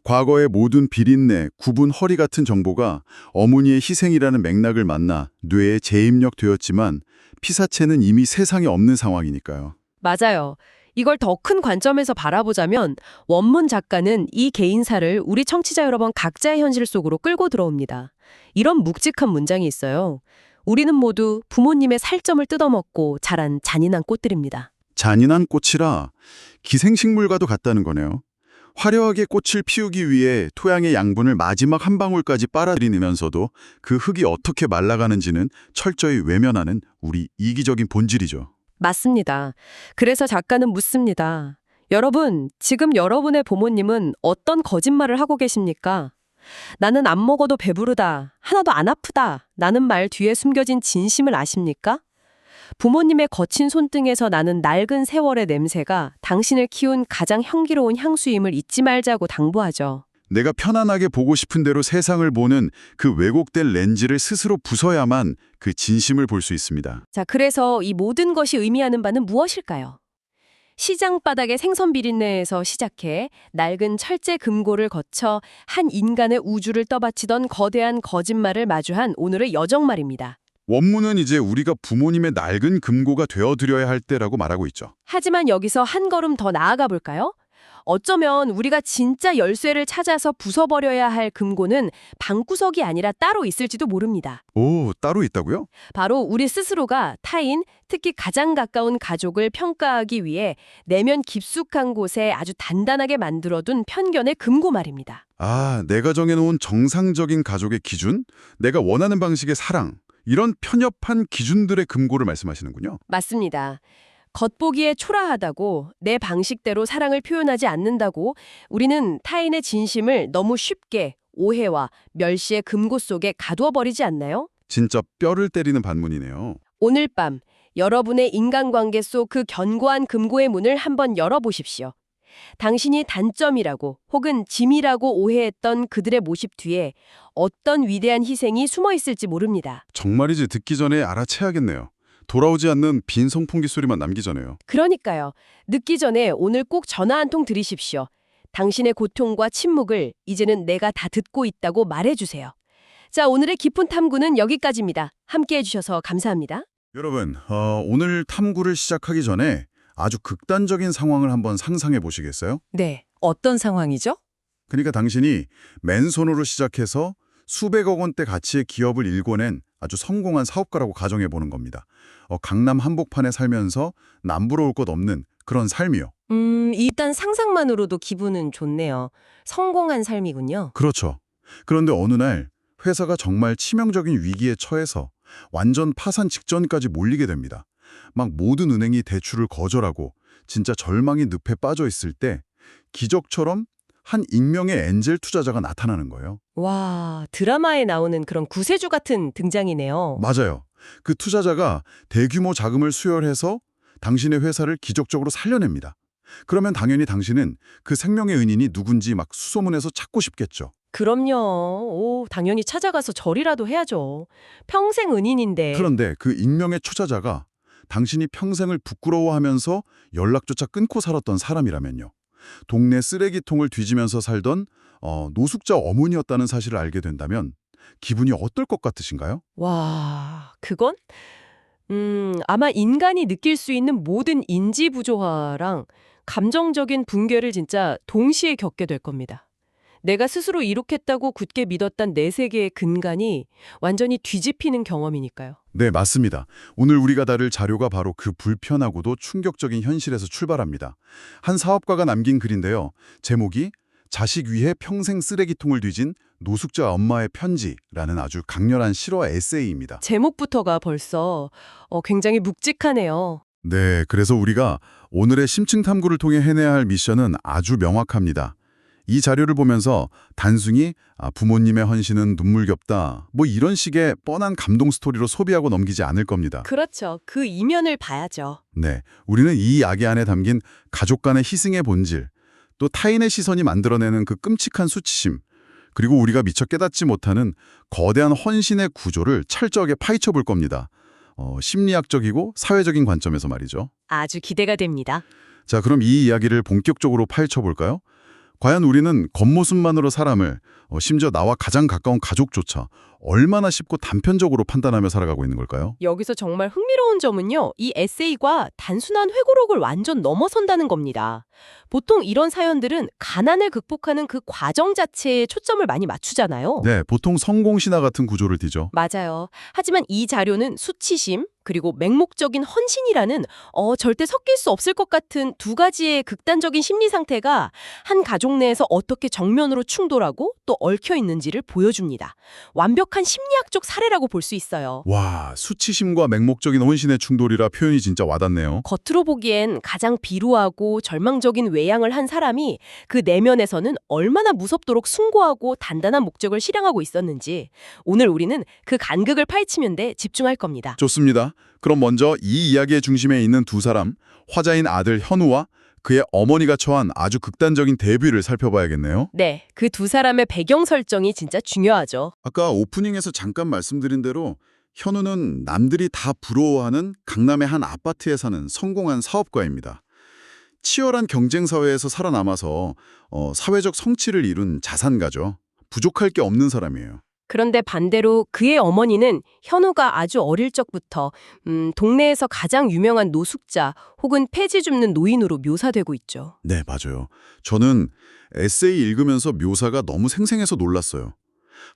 과거의 모든 비린내, 구분, 허리 같은 정보가 어머니의 희생이라는 맥락을 만나 뇌에 재입력되었지만 피사체는 이미 세상에 없는 상황이니까요. 맞아요. 이걸 더 큰 관점에서 바라보자면 원문 작가는 이 개인사를 우리 청취자 여러분 각자의 현실 속으로 끌고 들어옵니다. 이런 묵직한 문장이 있어요. 우리는 모두 부모님의 살점을 뜯어먹고 자란 잔인한 꽃들입니다. 잔인한 꽃이라 기생식물과도 같다는 거네요. 화려하게 꽃을 피우기 위해 토양의 양분을 마지막 한 방울까지 빨아들이면서도 그 흙이 어떻게 말라가는지는 철저히 외면하는 우리 이기적인 본질이죠. 맞습니다. 그래서 작가는 묻습니다. 여러분, 지금 여러분의 부모님은 어떤 거짓말을 하고 계십니까? 나는 안 먹어도 배부르다. 하나도 안 아프다. 나는 말 뒤에 숨겨진 진심을 아십니까? 부모님의 거친 손등에서 나는 낡은 세월의 냄새가 당신을 키운 가장 향기로운 향수임을 잊지 말자고 당부하죠. 내가 편안하게 보고 싶은 대로 세상을 보는 그 왜곡된 렌즈를 스스로 부숴야만 그 진심을 볼 수 있습니다. 자, 그래서 이 모든 것이 의미하는 바는 무엇일까요? 시장 바닥의 생선 비린내에서 시작해 낡은 철제 금고를 거쳐 한 인간의 우주를 떠받치던 거대한 거짓말을 마주한 오늘의 여정 말입니다. 원문은 이제 우리가 부모님의 낡은 금고가 되어드려야 할 때라고 말하고 있죠. 하지만 여기서 한 걸음 더 나아가 볼까요? 어쩌면 우리가 진짜 열쇠를 찾아서 부숴버려야 할 금고는 방구석이 아니라 따로 있을지도 모릅니다. 오, 따로 있다고요? 바로 우리 스스로가 타인, 특히 가장 가까운 가족을 평가하기 위해 내면 깊숙한 곳에 아주 단단하게 만들어둔 편견의 금고 말입니다. 아, 내가 정해놓은 정상적인 가족의 기준? 내가 원하는 방식의 사랑, 이런 편협한 기준들의 금고를 말씀하시는군요. 맞습니다. 겉보기에 초라하다고 내 방식대로 사랑을 표현하지 않는다고 우리는 타인의 진심을 너무 쉽게 오해와 멸시의 금고 속에 가두어 버리지 않나요? 진짜 뼈를 때리는 반문이네요. 오늘 밤 여러분의 인간관계 속 그 견고한 금고의 문을 한번 열어보십시오. 당신이 단점이라고 혹은 짐이라고 오해했던 그들의 모습 뒤에 어떤 위대한 희생이 숨어 있을지 모릅니다. 정말이지 듣기 전에 알아채야겠네요. 돌아오지 않는 빈 선풍기 소리만 남기 전에요. 그러니까요. 늦기 전에 오늘 꼭 전화 한 통 드리십시오. 당신의 고통과 침묵을 이제는 내가 다 듣고 있다고 말해주세요. 자, 오늘의 깊은 탐구는 여기까지입니다. 함께해 주셔서 감사합니다. 여러분, 오늘 탐구를 시작하기 전에 아주 극단적인 상황을 한번 상상해 보시겠어요? 네, 어떤 상황이죠? 그러니까 당신이 맨손으로 시작해서 수백억 원대 가치의 기업을 일궈낸 아주 성공한 사업가라고 가정해 보는 겁니다. 강남 한복판에 살면서 남부러울 것 없는 그런 삶이요. 일단 상상만으로도 기분은 좋네요. 성공한 삶이군요. 그렇죠. 그런데 어느 날 회사가 정말 치명적인 위기에 처해서 완전 파산 직전까지 몰리게 됩니다. 막 모든 은행이 대출을 거절하고 진짜 절망의 늪에 빠져 있을 때 기적처럼 한 익명의 엔젤 투자자가 나타나는 거예요. 와, 드라마에 나오는 그런 구세주 같은 등장이네요. 맞아요. 그 투자자가 대규모 자금을 수혈해서 당신의 회사를 기적적으로 살려냅니다. 그러면 당연히 당신은 그 생명의 은인이 누군지 막 수소문해서 찾고 싶겠죠. 그럼요. 오, 당연히 찾아가서 절이라도 해야죠. 평생 은인인데. 그런데 그 익명의 초자자가 당신이 평생을 부끄러워하면서 연락조차 끊고 살았던 사람이라면요. 동네 쓰레기통을 뒤지면서 살던 노숙자 어머니였다는 사실을 알게 된다면 기분이 어떨 것 같으신가요? 와, 그건? 아마 인간이 느낄 수 있는 모든 인지 부조화랑 감정적인 붕괴를 진짜 동시에 겪게 될 겁니다. 내가 스스로 이룩했다고 굳게 믿었던 내 세계의 근간이 완전히 뒤집히는 경험이니까요. 네, 맞습니다. 오늘 우리가 다룰 자료가 바로 그 불편하고도 충격적인 현실에서 출발합니다. 한 사업가가 남긴 글인데요. 제목이 자식 위해 평생 쓰레기통을 뒤진 노숙자 엄마의 편지라는 아주 강렬한 실화 에세이입니다. 제목부터가 벌써 굉장히 묵직하네요. 네, 그래서 우리가 오늘의 심층 탐구를 통해 해내야 할 미션은 아주 명확합니다. 이 자료를 보면서 단순히 부모님의 헌신은 눈물겹다 뭐 이런 식의 뻔한 감동 스토리로 소비하고 넘기지 않을 겁니다. 그렇죠. 그 이면을 봐야죠. 네, 우리는 이 이야기 안에 담긴 가족 간의 희생의 본질, 또 타인의 시선이 만들어내는 그 끔찍한 수치심, 그리고 우리가 미처 깨닫지 못하는 거대한 헌신의 구조를 철저하게 파헤쳐 볼 겁니다. 심리학적이고 사회적인 관점에서 말이죠. 아주 기대가 됩니다. 자, 그럼 이 이야기를 본격적으로 파헤쳐 볼까요? 과연 우리는 겉모습만으로 사람을, 심지어 나와 가장 가까운 가족조차 얼마나 쉽고 단편적으로 판단하며 살아가고 있는 걸까요? 여기서 정말 흥미로운 점은요. 이 에세이가 단순한 회고록을 완전 넘어선다는 겁니다. 보통 이런 사연들은 가난을 극복하는 그 과정 자체에 초점을 많이 맞추잖아요. 네, 보통 성공 신화 같은 구조를 띠죠. 맞아요. 하지만 이 자료는 수치심, 그리고 맹목적인 헌신이라는 절대 섞일 수 없을 것 같은 두 가지의 극단적인 심리 상태가 한 가족 내에서 어떻게 정면으로 충돌하고 또 얽혀 있는지를 보여줍니다. 완벽한 심리학적 사례라고 볼 수 있어요. 와, 수치심과 맹목적인 헌신의 충돌이라 표현이 진짜 와닿네요. 겉으로 보기엔 가장 비루하고 절망적인 외양을 한 사람이 그 내면에서는 얼마나 무섭도록 숭고하고 단단한 목적을 실행하고 있었는지 오늘 우리는 그 간극을 파헤치는 데 집중할 겁니다. 좋습니다. 그럼 먼저 이 이야기의 중심에 있는 두 사람, 화자인 아들 현우와 그의 어머니가 처한 아주 극단적인 대비를 살펴봐야겠네요. 네, 그 두 사람의 배경 설정이 진짜 중요하죠. 아까 오프닝에서 잠깐 말씀드린 대로 현우는 남들이 다 부러워하는 강남의 한 아파트에 사는 성공한 사업가입니다. 치열한 경쟁 사회에서 살아남아서 사회적 성취를 이룬 자산가죠. 부족할 게 없는 사람이에요. 그런데 반대로 그의 어머니는 현우가 아주 어릴 적부터 동네에서 가장 유명한 노숙자 혹은 폐지 줍는 노인으로 묘사되고 있죠. 네, 맞아요. 저는 에세이 읽으면서 묘사가 너무 생생해서 놀랐어요.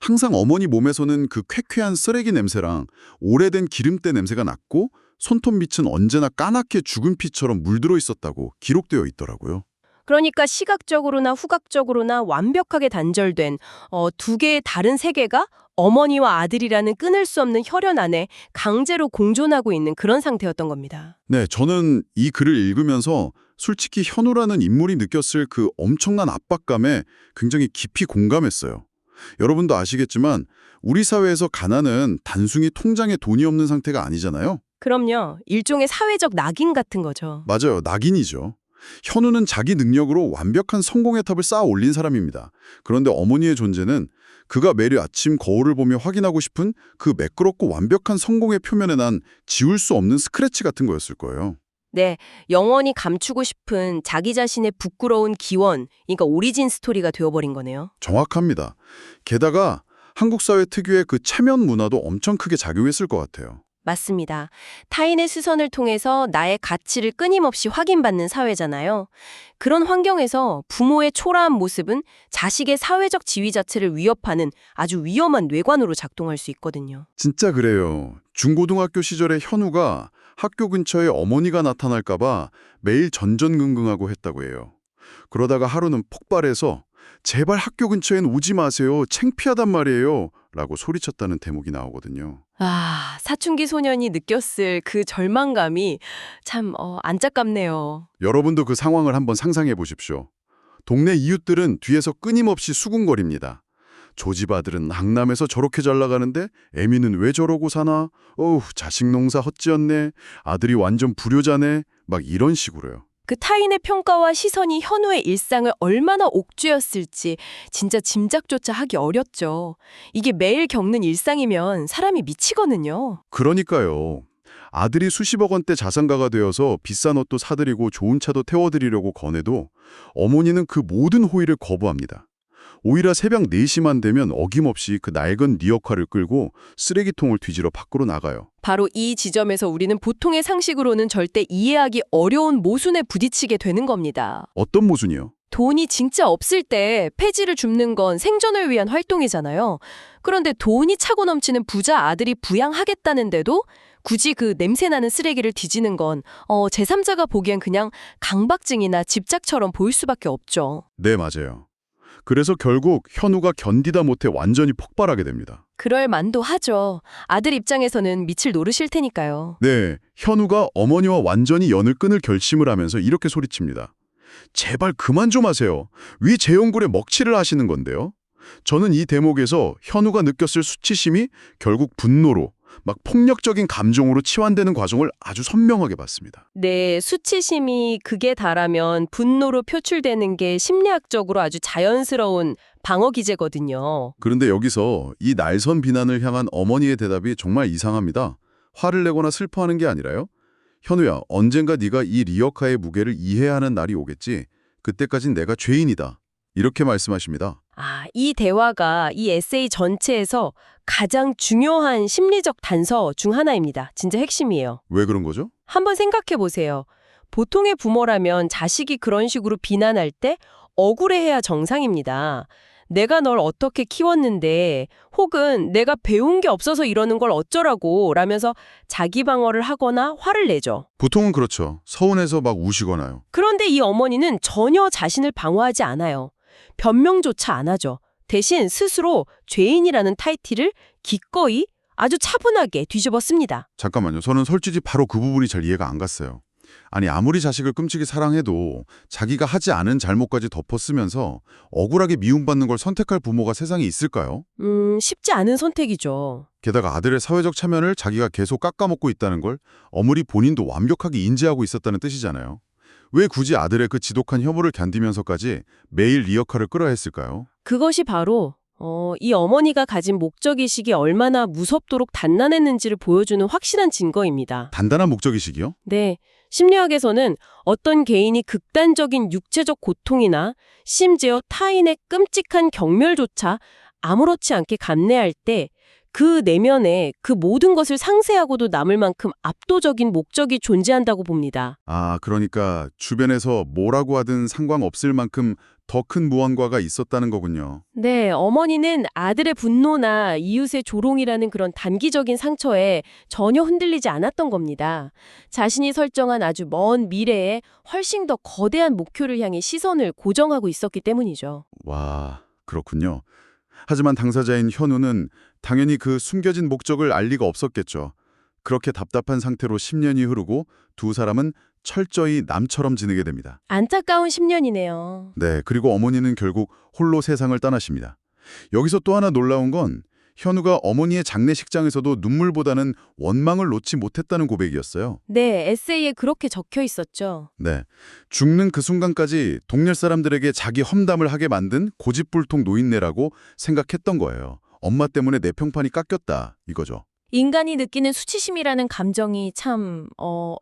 항상 어머니 몸에서는 그 쾌쾌한 쓰레기 냄새랑 오래된 기름때 냄새가 났고 손톱 밑은 언제나 까맣게 죽은 피처럼 물들어 있었다고 기록되어 있더라고요. 그러니까 시각적으로나 후각적으로나 완벽하게 단절된 두 개의 다른 세계가 어머니와 아들이라는 끊을 수 없는 혈연 안에 강제로 공존하고 있는 그런 상태였던 겁니다. 네, 저는 이 글을 읽으면서 솔직히 현우라는 인물이 느꼈을 그 엄청난 압박감에 굉장히 깊이 공감했어요. 여러분도 아시겠지만 우리 사회에서 가난은 단순히 통장에 돈이 없는 상태가 아니잖아요. 그럼요. 일종의 사회적 낙인 같은 거죠. 맞아요. 낙인이죠. 현우는 자기 능력으로 완벽한 성공의 탑을 쌓아 올린 사람입니다. 그런데 어머니의 존재는 그가 매일 아침 거울을 보며 확인하고 싶은 그 매끄럽고 완벽한 성공의 표면에 난 지울 수 없는 스크래치 같은 거였을 거예요. 네, 영원히 감추고 싶은 자기 자신의 부끄러운 기원, 그러니까 오리진 스토리가 되어버린 거네요. 정확합니다. 게다가 한국 사회 특유의 그 체면 문화도 엄청 크게 작용했을 것 같아요. 맞습니다. 타인의 시선을 통해서 나의 가치를 끊임없이 확인받는 사회잖아요. 그런 환경에서 부모의 초라한 모습은 자식의 사회적 지위 자체를 위협하는 아주 위험한 뇌관으로 작동할 수 있거든요. 진짜 그래요. 중고등학교 시절에 현우가 학교 근처에 어머니가 나타날까 봐 매일 전전긍긍하고 했다고 해요. 그러다가 하루는 폭발해서 제발 학교 근처엔 오지 마세요. 창피하단 말이에요. 라고 소리쳤다는 대목이 나오거든요. 아, 사춘기 소년이 느꼈을 그 절망감이 참 안타깝네요. 여러분도 그 상황을 한번 상상해 보십시오. 동네 이웃들은 뒤에서 끊임없이 수군거립니다. 조집 아들은 강남에서 저렇게 잘 나가는데 애미는 왜 저러고 사나? 어우, 자식 농사 헛지었네. 아들이 완전 불효자네. 막 이런 식으로요. 그 타인의 평가와 시선이 현우의 일상을 얼마나 옥죄었을지 진짜 짐작조차 하기 어렵죠. 이게 매일 겪는 일상이면 사람이 미치거든요. 그러니까요. 아들이 수십억 원대 자산가가 되어서 비싼 옷도 사드리고 좋은 차도 태워드리려고 권해도 어머니는 그 모든 호의를 거부합니다. 오히려 새벽 4시만 되면 어김없이 그 낡은 리어카를 끌고 쓰레기통을 뒤지러 밖으로 나가요. 바로 이 지점에서 우리는 보통의 상식으로는 절대 이해하기 어려운 모순에 부딪히게 되는 겁니다. 어떤 모순이요? 돈이 진짜 없을 때 폐지를 줍는 건 생존을 위한 활동이잖아요. 그런데 돈이 차고 넘치는 부자 아들이 부양하겠다는데도 굳이 그 냄새나는 쓰레기를 뒤지는 건 제3자가 보기엔 그냥 강박증이나 집착처럼 보일 수밖에 없죠. 네, 맞아요. 그래서 결국 현우가 견디다 못해 완전히 폭발하게 됩니다. 그럴 만도 하죠. 아들 입장에서는 밑을 노르실 테니까요. 네, 현우가 어머니와 완전히 연을 끊을 결심을 하면서 이렇게 소리칩니다. 제발 그만 좀 하세요. 왜 제 연골에 먹칠을 하시는 건데요? 저는 이 대목에서 현우가 느꼈을 수치심이 결국 분노로, 막 폭력적인 감정으로 치환되는 과정을 아주 선명하게 봤습니다. 네, 수치심이 극에 달하면 분노로 표출되는 게 심리학적으로 아주 자연스러운 방어 기제거든요. 그런데 여기서 이 날선 비난을 향한 어머니의 대답이 정말 이상합니다. 화를 내거나 슬퍼하는 게 아니라요. 현우야, 언젠가 네가 이 리어카의 무게를 이해해야 하는 날이 오겠지. 그때까진 내가 죄인이다. 이렇게 말씀하십니다. 이 대화가 이 에세이 전체에서 가장 중요한 심리적 단서 중 하나입니다. 진짜 핵심이에요. 왜 그런 거죠? 한번 생각해 보세요. 보통의 부모라면 자식이 그런 식으로 비난할 때 억울해해야 정상입니다. 내가 널 어떻게 키웠는데 혹은 내가 배운 게 없어서 이러는 걸 어쩌라고 라면서 자기 방어를 하거나 화를 내죠. 보통은 그렇죠. 서운해서 막 우시거나요. 그런데 이 어머니는 전혀 자신을 방어하지 않아요. 변명조차 안 하죠. 대신 스스로 죄인이라는 타이틀을 기꺼이 아주 차분하게 뒤집었습니다. 잠깐만요. 저는 솔직히 바로 그 부분이 잘 이해가 안 갔어요. 아니 아무리 자식을 끔찍이 사랑해도 자기가 하지 않은 잘못까지 덮어쓰면서 억울하게 미움받는 걸 선택할 부모가 세상에 있을까요? 쉽지 않은 선택이죠. 게다가 아들의 사회적 참여를 자기가 계속 깎아먹고 있다는 걸 어머니 본인도 완벽하게 인지하고 있었다는 뜻이잖아요. 왜 굳이 아들의 그 지독한 혐오를 견디면서까지 매일 리어카를 끌어야 했을까요? 그것이 바로 이 어머니가 가진 목적의식이 얼마나 무섭도록 단단했는지를 보여주는 확실한 증거입니다. 단단한 목적의식이요? 네, 심리학에서는 어떤 개인이 극단적인 육체적 고통이나 심지어 타인의 끔찍한 경멸조차 아무렇지 않게 감내할 때 그 내면에 그 모든 것을 상쇄하고도 남을 만큼 압도적인 목적이 존재한다고 봅니다. 그러니까 주변에서 뭐라고 하든 상관없을 만큼 더 큰 무언가가 있었다는 거군요. 네, 어머니는 아들의 분노나 이웃의 조롱이라는 그런 단기적인 상처에 전혀 흔들리지 않았던 겁니다. 자신이 설정한 아주 먼 미래에 훨씬 더 거대한 목표를 향해 시선을 고정하고 있었기 때문이죠. 와, 그렇군요. 하지만 당사자인 현우는 당연히 그 숨겨진 목적을 알 리가 없었겠죠. 그렇게 답답한 상태로 10년이 흐르고 두 사람은 철저히 남처럼 지내게 됩니다. 안타까운 10년이네요. 네, 그리고 어머니는 결국 홀로 세상을 떠나십니다. 여기서 또 하나 놀라운 건 현우가 어머니의 장례식장에서도 눈물보다는 원망을 놓지 못했다는 고백이었어요. 네, 에세이에 그렇게 적혀 있었죠. 네, 죽는 그 순간까지 동네 사람들에게 자기 험담을 하게 만든 고집불통 노인네라고 생각했던 거예요. 엄마 때문에 내 평판이 깎였다, 이거죠. 인간이 느끼는 수치심이라는 감정이 참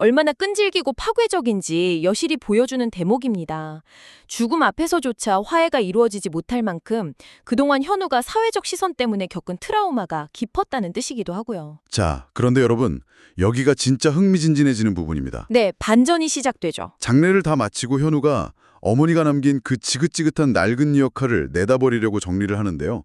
얼마나 끈질기고 파괴적인지 여실히 보여주는 대목입니다. 죽음 앞에서조차 화해가 이루어지지 못할 만큼 그동안 현우가 사회적 시선 때문에 겪은 트라우마가 깊었다는 뜻이기도 하고요. 자, 그런데 여러분, 여기가 진짜 흥미진진해지는 부분입니다. 네, 반전이 시작되죠. 장례를 다 마치고 현우가 어머니가 남긴 그 지긋지긋한 낡은 리어카를 내다버리려고 정리를 하는데요.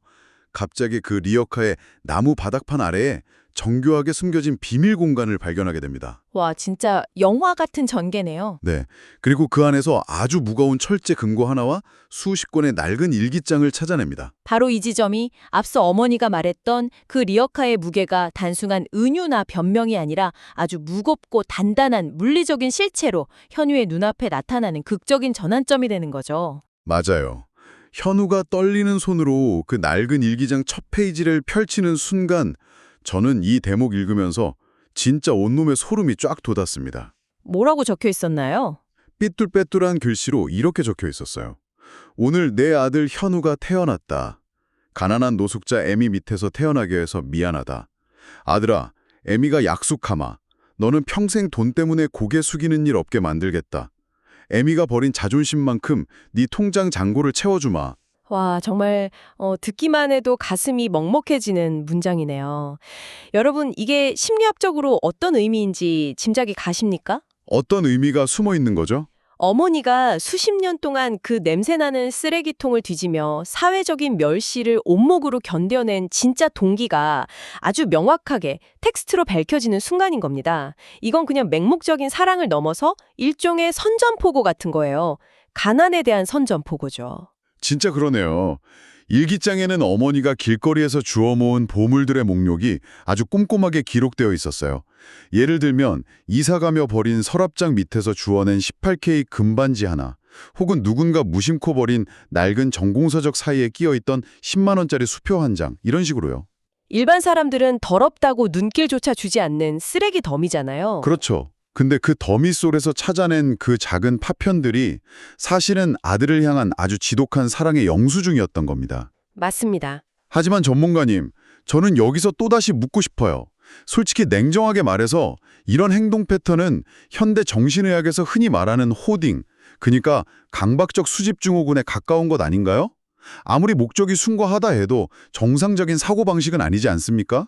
갑자기 그 리어카의 나무 바닥판 아래에 정교하게 숨겨진 비밀 공간을 발견하게 됩니다. 와, 진짜 영화 같은 전개네요. 네, 그리고 그 안에서 아주 무거운 철제 금고 하나와 수십 권의 낡은 일기장을 찾아냅니다. 바로 이 지점이 앞서 어머니가 말했던 그 리어카의 무게가 단순한 은유나 변명이 아니라 아주 무겁고 단단한 물리적인 실체로 현우의 눈앞에 나타나는 극적인 전환점이 되는 거죠. 맞아요. 현우가 떨리는 손으로 그 낡은 일기장 첫 페이지를 펼치는 순간 저는 이 대목 읽으면서 진짜 온몸에 소름이 쫙 돋았습니다. 뭐라고 적혀 있었나요? 삐뚤빼뚤한 글씨로 이렇게 적혀 있었어요. 오늘 내 아들 현우가 태어났다. 가난한 노숙자 애미 밑에서 태어나게 해서 미안하다. 아들아, 애미가 약속하마. 너는 평생 돈 때문에 고개 숙이는 일 없게 만들겠다. 애미가 버린 자존심만큼 네 통장 잔고를 채워주마. 와, 정말 듣기만 해도 가슴이 먹먹해지는 문장이네요. 여러분, 이게 심리학적으로 어떤 의미인지 짐작이 가십니까? 어떤 의미가 숨어 있는 거죠? 어머니가 수십 년 동안 그 냄새나는 쓰레기통을 뒤지며 사회적인 멸시를 온목으로 견뎌낸 진짜 동기가 아주 명확하게 텍스트로 밝혀지는 순간인 겁니다. 이건 그냥 맹목적인 사랑을 넘어서 일종의 선전포고 같은 거예요. 가난에 대한 선전포고죠. 진짜 그러네요. 일기장에는 어머니가 길거리에서 주워 모은 보물들의 목록이 아주 꼼꼼하게 기록되어 있었어요. 예를 들면 이사 가며 버린 서랍장 밑에서 주워낸 18K 금반지 하나, 혹은 누군가 무심코 버린 낡은 전공서적 사이에 끼어있던 10만 원짜리 수표 한 장, 이런 식으로요. 일반 사람들은 더럽다고 눈길조차 주지 않는 쓰레기 더미잖아요. 그렇죠. 근데 그 더미 속에서 찾아낸 그 작은 파편들이 사실은 아들을 향한 아주 지독한 사랑의 영수증이었던 겁니다. 맞습니다. 하지만 전문가님, 저는 여기서 또다시 묻고 싶어요. 솔직히 냉정하게 말해서 이런 행동 패턴은 현대 정신의학에서 흔히 말하는 호딩, 그러니까 강박적 수집 증후군에 가까운 것 아닌가요? 아무리 목적이 순고하다 해도 정상적인 사고방식은 아니지 않습니까?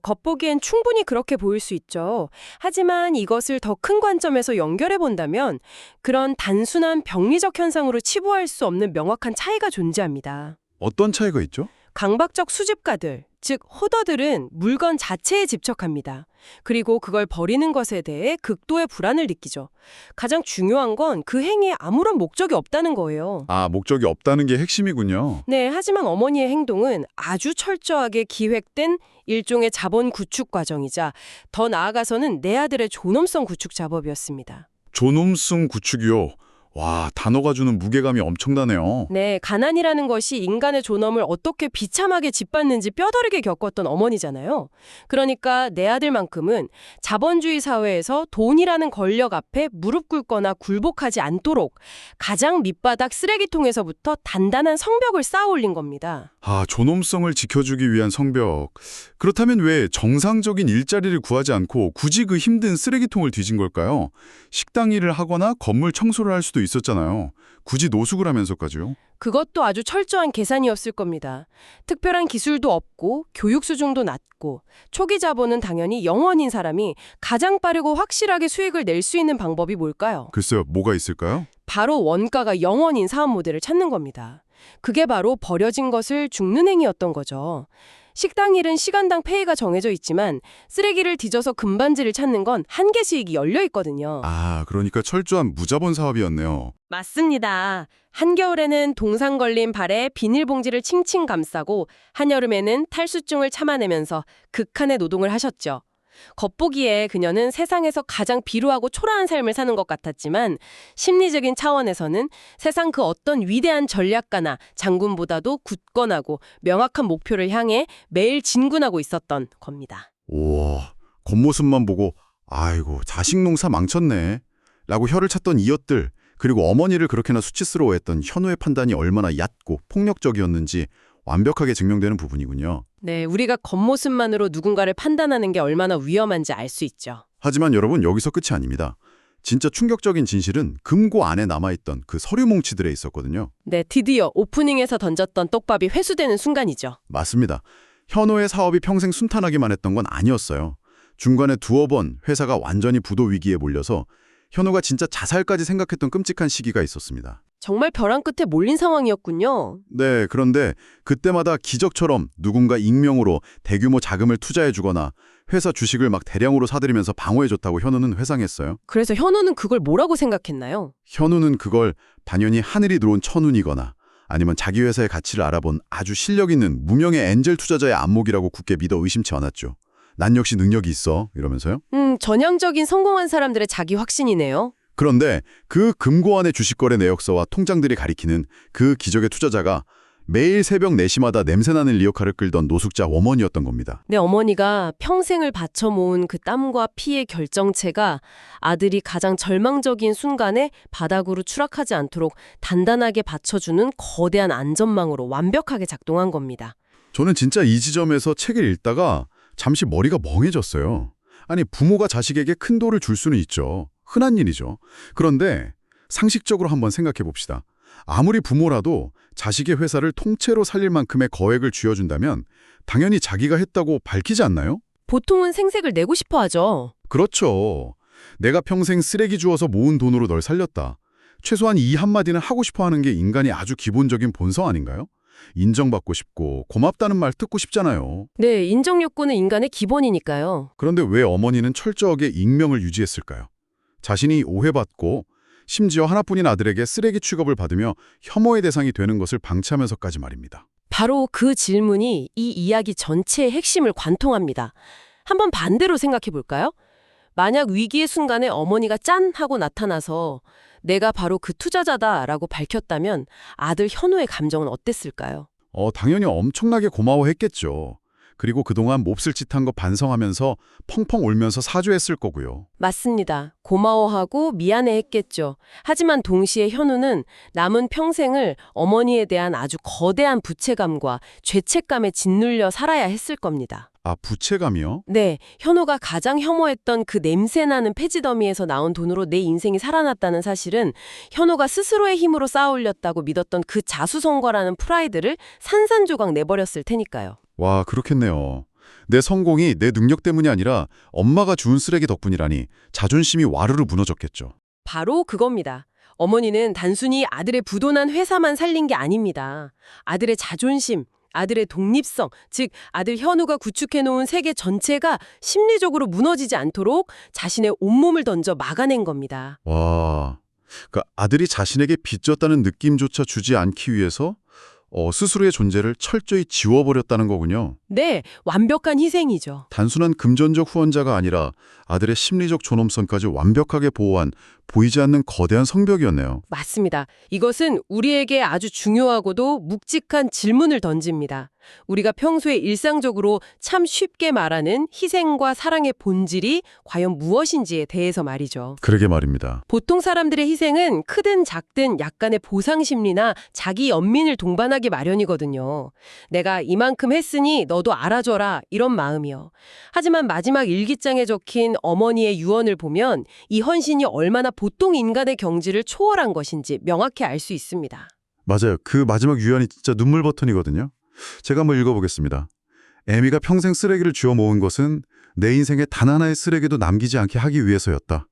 겉보기엔 충분히 그렇게 보일 수 있죠. 하지만 이것을 더 큰 관점에서 연결해 본다면 그런 단순한 병리적 현상으로 치부할 수 없는 명확한 차이가 존재합니다. 어떤 차이가 있죠? 강박적 수집가들, 즉 호더들은 물건 자체에 집착합니다. 그리고 그걸 버리는 것에 대해 극도의 불안을 느끼죠. 가장 중요한 건 그 행위에 아무런 목적이 없다는 거예요. 아, 목적이 없다는 게 핵심이군요. 네, 하지만 어머니의 행동은 아주 철저하게 기획된 일종의 자본 구축 과정이자 더 나아가서는 내 아들의 존엄성 구축 작업이었습니다. 존엄성 구축이요. 와, 단어가 주는 무게감이 엄청나네요. 네, 가난이라는 것이 인간의 존엄을 어떻게 비참하게 짓밟는지 뼈저리게 겪었던 어머니잖아요. 그러니까 내 아들만큼은 자본주의 사회에서 돈이라는 권력 앞에 무릎 꿇거나 굴복하지 않도록 가장 밑바닥 쓰레기통에서부터 단단한 성벽을 쌓아 올린 겁니다. 아, 존엄성을 지켜주기 위한 성벽. 그렇다면 왜 정상적인 일자리를 구하지 않고 굳이 그 힘든 쓰레기통을 뒤진 걸까요? 식당 일을 하거나 건물 청소를 할 수도 있었잖아요. 굳이 노숙을 하면서까지요. 그것도 아주 철저한 계산이었을 겁니다. 특별한 기술도 없고 교육 수준도 낮고 초기 자본은 당연히 영원인 사람이 가장 빠르고 확실하게 수익을 낼 수 있는 방법이 뭘까요? 글쎄요, 뭐가 있을까요? 바로 원가가 0원인 사업 모델을 찾는 겁니다. 그게 바로 버려진 것을 줍는 행위였던 거죠. 식당 일은 시간당 페이가 정해져 있지만 쓰레기를 뒤져서 금반지를 찾는 건 한계 수익이 열려 있거든요. 아, 그러니까 철저한 무자본 사업이었네요. 맞습니다. 한겨울에는 동상 걸린 발에 비닐봉지를 칭칭 감싸고 한여름에는 탈수증을 참아내면서 극한의 노동을 하셨죠. 겉보기에 그녀는 세상에서 가장 비루하고 초라한 삶을 사는 것 같았지만 심리적인 차원에서는 세상 그 어떤 위대한 전략가나 장군보다도 굳건하고 명확한 목표를 향해 매일 진군하고 있었던 겁니다. 우와, 겉모습만 보고 아이고, 자식 농사 망쳤네 라고 혀를 찼던 이웃들, 그리고 어머니를 그렇게나 수치스러워했던 현우의 판단이 얼마나 얕고 폭력적이었는지 완벽하게 증명되는 부분이군요. 네, 우리가 겉모습만으로 누군가를 판단하는 게 얼마나 위험한지 알 수 있죠. 하지만 여러분, 여기서 끝이 아닙니다. 진짜 충격적인 진실은 금고 안에 남아있던 그 서류 뭉치들에 있었거든요. 네, 드디어 오프닝에서 던졌던 떡밥이 회수되는 순간이죠. 맞습니다. 현우의 사업이 평생 순탄하기만 했던 건 아니었어요. 중간에 두어 번 회사가 완전히 부도 위기에 몰려서 현우가 진짜 자살까지 생각했던 끔찍한 시기가 있었습니다. 정말 벼랑 끝에 몰린 상황이었군요. 네, 그런데 그때마다 기적처럼 누군가 익명으로 대규모 자금을 투자해주거나 회사 주식을 막 대량으로 사들이면서 방어해줬다고 현우는 회상했어요. 그래서 현우는 그걸 뭐라고 생각했나요? 현우는 그걸 단연히 하늘이 들어온 천운이거나 아니면 자기 회사의 가치를 알아본 아주 실력 있는 무명의 엔젤 투자자의 안목이라고 굳게 믿어 의심치 않았죠. 난 역시 능력이 있어, 이러면서요. 전형적인 성공한 사람들의 자기 확신이네요. 그런데 그 금고 안의 주식 거래 내역서와 통장들이 가리키는 그 기적의 투자자가 매일 새벽 4시마다 냄새나는 리어카를 끌던 노숙자 어머니였던 겁니다. 내 어머니가 평생을 바쳐 모은 그 땀과 피의 결정체가 아들이 가장 절망적인 순간에 바닥으로 추락하지 않도록 단단하게 받쳐주는 거대한 안전망으로 완벽하게 작동한 겁니다. 저는 진짜 이 지점에서 책을 읽다가 잠시 머리가 멍해졌어요. 아니, 부모가 자식에게 큰 도를 줄 수는 있죠. 흔한 일이죠. 그런데 상식적으로 한번 생각해 봅시다. 아무리 부모라도 자식의 회사를 통째로 살릴 만큼의 거액을 쥐어준다면 당연히 자기가 했다고 밝히지 않나요? 보통은 생색을 내고 싶어 하죠. 그렇죠. 내가 평생 쓰레기 주워서 모은 돈으로 널 살렸다. 최소한 이 한마디는 하고 싶어 하는 게 인간이 아주 기본적인 본성 아닌가요? 인정받고 싶고 고맙다는 말 듣고 싶잖아요. 네, 인정 욕구는 인간의 기본이니까요. 그런데 왜 어머니는 철저하게 익명을 유지했을까요? 자신이 오해받고 심지어 하나뿐인 아들에게 쓰레기 취급을 받으며 혐오의 대상이 되는 것을 방치하면서까지 말입니다. 바로 그 질문이 이 이야기 전체의 핵심을 관통합니다. 한번 반대로 생각해 볼까요? 만약 위기의 순간에 어머니가 짠 하고 나타나서 내가 바로 그 투자자다라고 밝혔다면 아들 현우의 감정은 어땠을까요? 당연히 엄청나게 고마워했겠죠. 그리고 그동안 몹쓸 짓 한 거 반성하면서 펑펑 울면서 사죄했을 거고요. 맞습니다. 고마워하고 미안해했겠죠. 하지만 동시에 현우는 남은 평생을 어머니에 대한 아주 거대한 부채감과 죄책감에 짓눌려 살아야 했을 겁니다. 아, 부채감이요? 네, 현우가 가장 혐오했던 그 냄새나는 폐지 더미에서 나온 돈으로 내 인생이 살아났다는 사실은 현우가 스스로의 힘으로 쌓아올렸다고 믿었던 그 자수성가라는 프라이드를 산산조각 내버렸을 테니까요. 와, 그렇겠네요. 내 성공이 내 능력 때문이 아니라 엄마가 주운 쓰레기 덕분이라니 자존심이 와르르 무너졌겠죠. 바로 그겁니다. 어머니는 단순히 아들의 부도난 회사만 살린 게 아닙니다. 아들의 자존심, 아들의 독립성, 즉 아들 현우가 구축해놓은 세계 전체가 심리적으로 무너지지 않도록 자신의 온몸을 던져 막아낸 겁니다. 와, 그러니까 아들이 자신에게 빚졌다는 느낌조차 주지 않기 위해서 스스로의 존재를 철저히 지워버렸다는 거군요. 네, 완벽한 희생이죠. 단순한 금전적 후원자가 아니라 아들의 심리적 존엄성까지 완벽하게 보호한 보이지 않는 거대한 성벽이었네요. 맞습니다. 이것은 우리에게 아주 중요하고도 묵직한 질문을 던집니다. 우리가 평소에 일상적으로 참 쉽게 말하는 희생과 사랑의 본질이 과연 무엇인지에 대해서 말이죠. 그러게 말입니다. 보통 사람들의 희생은 크든 작든 약간의 보상 심리나 자기 연민을 동반하기 마련이거든요. 내가 이만큼 했으니 너도 알아줘라 이런 마음이요. 하지만 마지막 일기장에 적힌 어머니의 유언을 보면 이 헌신이 얼마나 보통 인간의 경지를 초월한 것인지 명확히 알 수 있습니다. 맞아요. 그 마지막 유언이 진짜 눈물 버튼이거든요. 제가 한번 읽어보겠습니다. 애미가 평생 쓰레기를 쥐어 모은 것은 내 인생에 단 하나의 쓰레기도 남기지 않게 하기 위해서였다.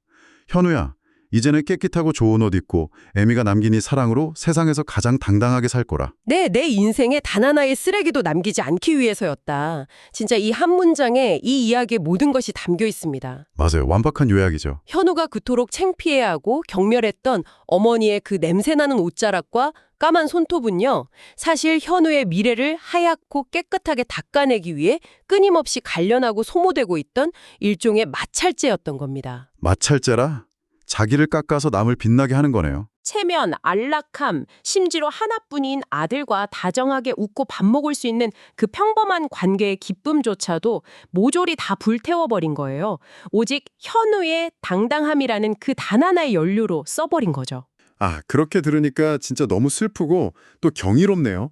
현우야, 이제는 깨끗하고 좋은 옷 입고 애미가 남긴 이 사랑으로 세상에서 가장 당당하게 살 거라. 네, 내 인생에 단 하나의 쓰레기도 남기지 않기 위해서였다. 진짜 이 한 문장에 이 이야기의 모든 것이 담겨 있습니다. 맞아요. 완벽한 요약이죠. 현우가 그토록 창피해하고 경멸했던 어머니의 그 냄새나는 옷자락과 까만 손톱은요, 사실 현우의 미래를 하얗고 깨끗하게 닦아내기 위해 끊임없이 단련하고 소모되고 있던 일종의 마찰제였던 겁니다. 마찰제라? 자기를 깎아서 남을 빛나게 하는 거네요. 체면, 안락함, 심지어 하나뿐인 아들과 다정하게 웃고 밥 먹을 수 있는 그 평범한 관계의 기쁨조차도 모조리 다 불태워버린 거예요. 오직 현우의 당당함이라는 그 단 하나의 연료로 써버린 거죠. 아, 그렇게 들으니까 진짜 너무 슬프고 또 경이롭네요.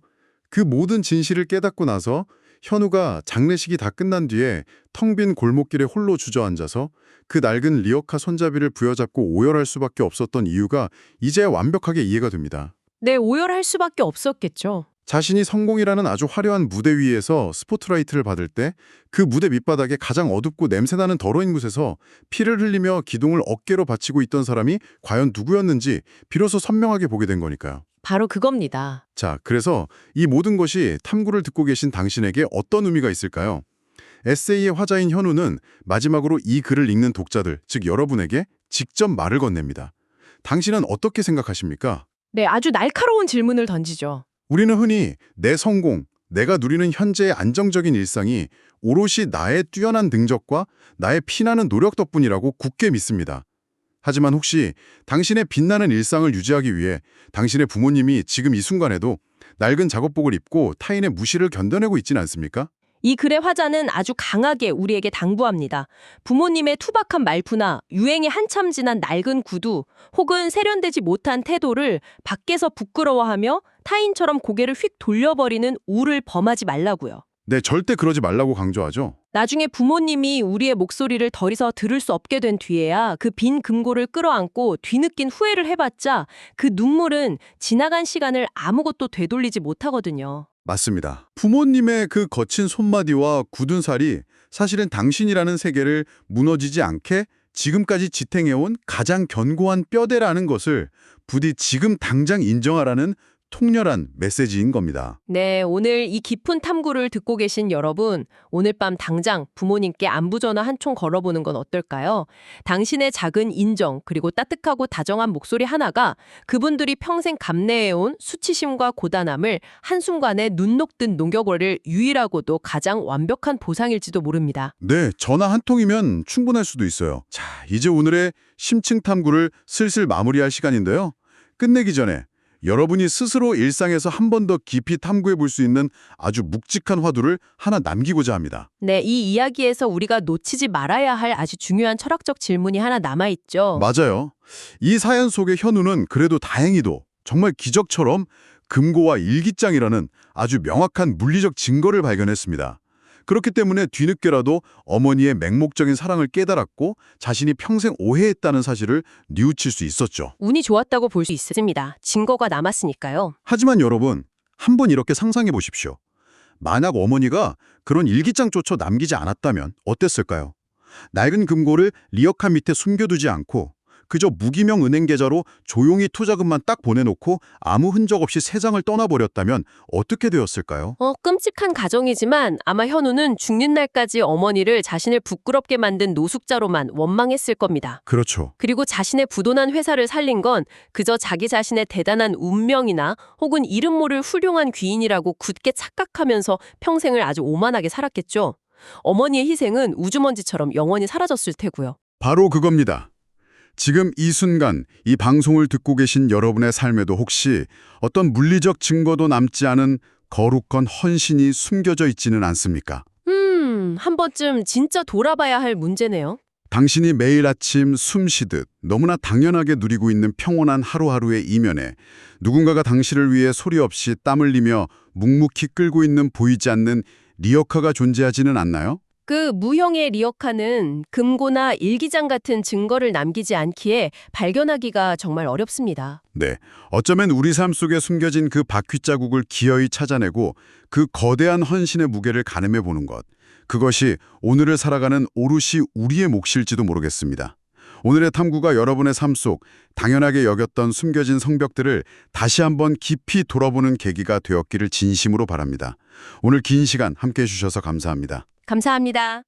그 모든 진실을 깨닫고 나서 현우가 장례식이 다 끝난 뒤에 텅 빈 골목길에 홀로 주저앉아서 그 낡은 리어카 손잡이를 부여잡고 오열할 수밖에 없었던 이유가 이제 완벽하게 이해가 됩니다. 네, 오열할 수밖에 없었겠죠. 자신이 성공이라는 아주 화려한 무대 위에서 스포트라이트를 받을 때 그 무대 밑바닥에 가장 어둡고 냄새나는 더러운 곳에서 피를 흘리며 기둥을 어깨로 받치고 있던 사람이 과연 누구였는지 비로소 선명하게 보게 된 거니까요. 바로 그겁니다. 자, 그래서 이 모든 것이 탐구를 듣고 계신 당신에게 어떤 의미가 있을까요? 에세이의 화자인 현우는 마지막으로 이 글을 읽는 독자들, 즉 여러분에게 직접 말을 건넵니다. 당신은 어떻게 생각하십니까? 네, 아주 날카로운 질문을 던지죠. 우리는 흔히 내 성공, 내가 누리는 현재의 안정적인 일상이 오롯이 나의 뛰어난 능력과 나의 피나는 노력 덕분이라고 굳게 믿습니다. 하지만 혹시 당신의 빛나는 일상을 유지하기 위해 당신의 부모님이 지금 이 순간에도 낡은 작업복을 입고 타인의 무시를 견뎌내고 있지는 않습니까? 이 글의 화자는 아주 강하게 우리에게 당부합니다. 부모님의 투박한 말투나 유행이 한참 지난 낡은 구두 혹은 세련되지 못한 태도를 밖에서 부끄러워하며 타인처럼 고개를 휙 돌려버리는 우를 범하지 말라고요. 네, 절대 그러지 말라고 강조하죠. 나중에 부모님이 우리의 목소리를 더 이상 들을 수 없게 된 뒤에야 그 빈 금고를 끌어안고 뒤늦긴 후회를 해봤자 그 눈물은 지나간 시간을 아무것도 되돌리지 못하거든요. 맞습니다. 부모님의 그 거친 손마디와 굳은 살이 사실은 당신이라는 세계를 무너지지 않게 지금까지 지탱해온 가장 견고한 뼈대라는 것을 부디 지금 당장 인정하라는 통렬한 메시지인 겁니다. 네, 오늘 이 깊은 탐구를 듣고 계신 여러분, 오늘 밤 당장 부모님께 안부전화 한 총 걸어보는 건 어떨까요? 당신의 작은 인정, 그리고 따뜻하고 다정한 목소리 하나가 그분들이 평생 감내해온 수치심과 고단함을 한순간에 눈 녹듯 녹여버릴 유일하고도 가장 완벽한 보상일지도 모릅니다. 네, 전화 한 통이면 충분할 수도 있어요. 자, 이제 오늘의 심층 탐구를 슬슬 마무리할 시간인데요. 끝내기 전에 여러분이 스스로 일상에서 한 번 더 깊이 탐구해 볼 수 있는 아주 묵직한 화두를 하나 남기고자 합니다. 네, 이 이야기에서 우리가 놓치지 말아야 할 아주 중요한 철학적 질문이 하나 남아있죠. 맞아요. 이 사연 속의 현우는 그래도 다행히도 정말 기적처럼 금고와 일기장이라는 아주 명확한 물리적 증거를 발견했습니다. 그렇기 때문에 뒤늦게라도 어머니의 맹목적인 사랑을 깨달았고 자신이 평생 오해했다는 사실을 뉘우칠 수 있었죠. 운이 좋았다고 볼 수 있습니다. 증거가 남았으니까요. 하지만 여러분, 한번 이렇게 상상해 보십시오. 만약 어머니가 그런 일기장조차 남기지 않았다면 어땠을까요? 낡은 금고를 리어카 밑에 숨겨두지 않고 그저 무기명 은행 계좌로 조용히 투자금만 딱 보내놓고 아무 흔적 없이 세상을 떠나버렸다면 어떻게 되었을까요? 끔찍한 가정이지만 아마 현우는 죽는 날까지 어머니를 자신을 부끄럽게 만든 노숙자로만 원망했을 겁니다. 그렇죠. 그리고 자신의 부도난 회사를 살린 건 그저 자기 자신의 대단한 운명이나 혹은 이름 모를 훌륭한 귀인이라고 굳게 착각하면서 평생을 아주 오만하게 살았겠죠. 어머니의 희생은 우주먼지처럼 영원히 사라졌을 테고요. 바로 그겁니다. 지금 이 순간 이 방송을 듣고 계신 여러분의 삶에도 혹시 어떤 물리적 증거도 남지 않은 거룩한 헌신이 숨겨져 있지는 않습니까? 한 번쯤 진짜 돌아봐야 할 문제네요. 당신이 매일 아침 숨 쉬듯 너무나 당연하게 누리고 있는 평온한 하루하루의 이면에 누군가가 당신을 위해 소리 없이 땀 흘리며 묵묵히 끌고 있는 보이지 않는 리어카가 존재하지는 않나요? 그 무형의 리어카는 금고나 일기장 같은 증거를 남기지 않기에 발견하기가 정말 어렵습니다. 네, 어쩌면 우리 삶 속에 숨겨진 그 바퀴자국을 기어이 찾아내고 그 거대한 헌신의 무게를 가늠해 보는 것, 그것이 오늘을 살아가는 오롯이 우리의 몫일지도 모르겠습니다. 오늘의 탐구가 여러분의 삶 속 당연하게 여겼던 숨겨진 성벽들을 다시 한번 깊이 돌아보는 계기가 되었기를 진심으로 바랍니다. 오늘 긴 시간 함께해 주셔서 감사합니다. 감사합니다.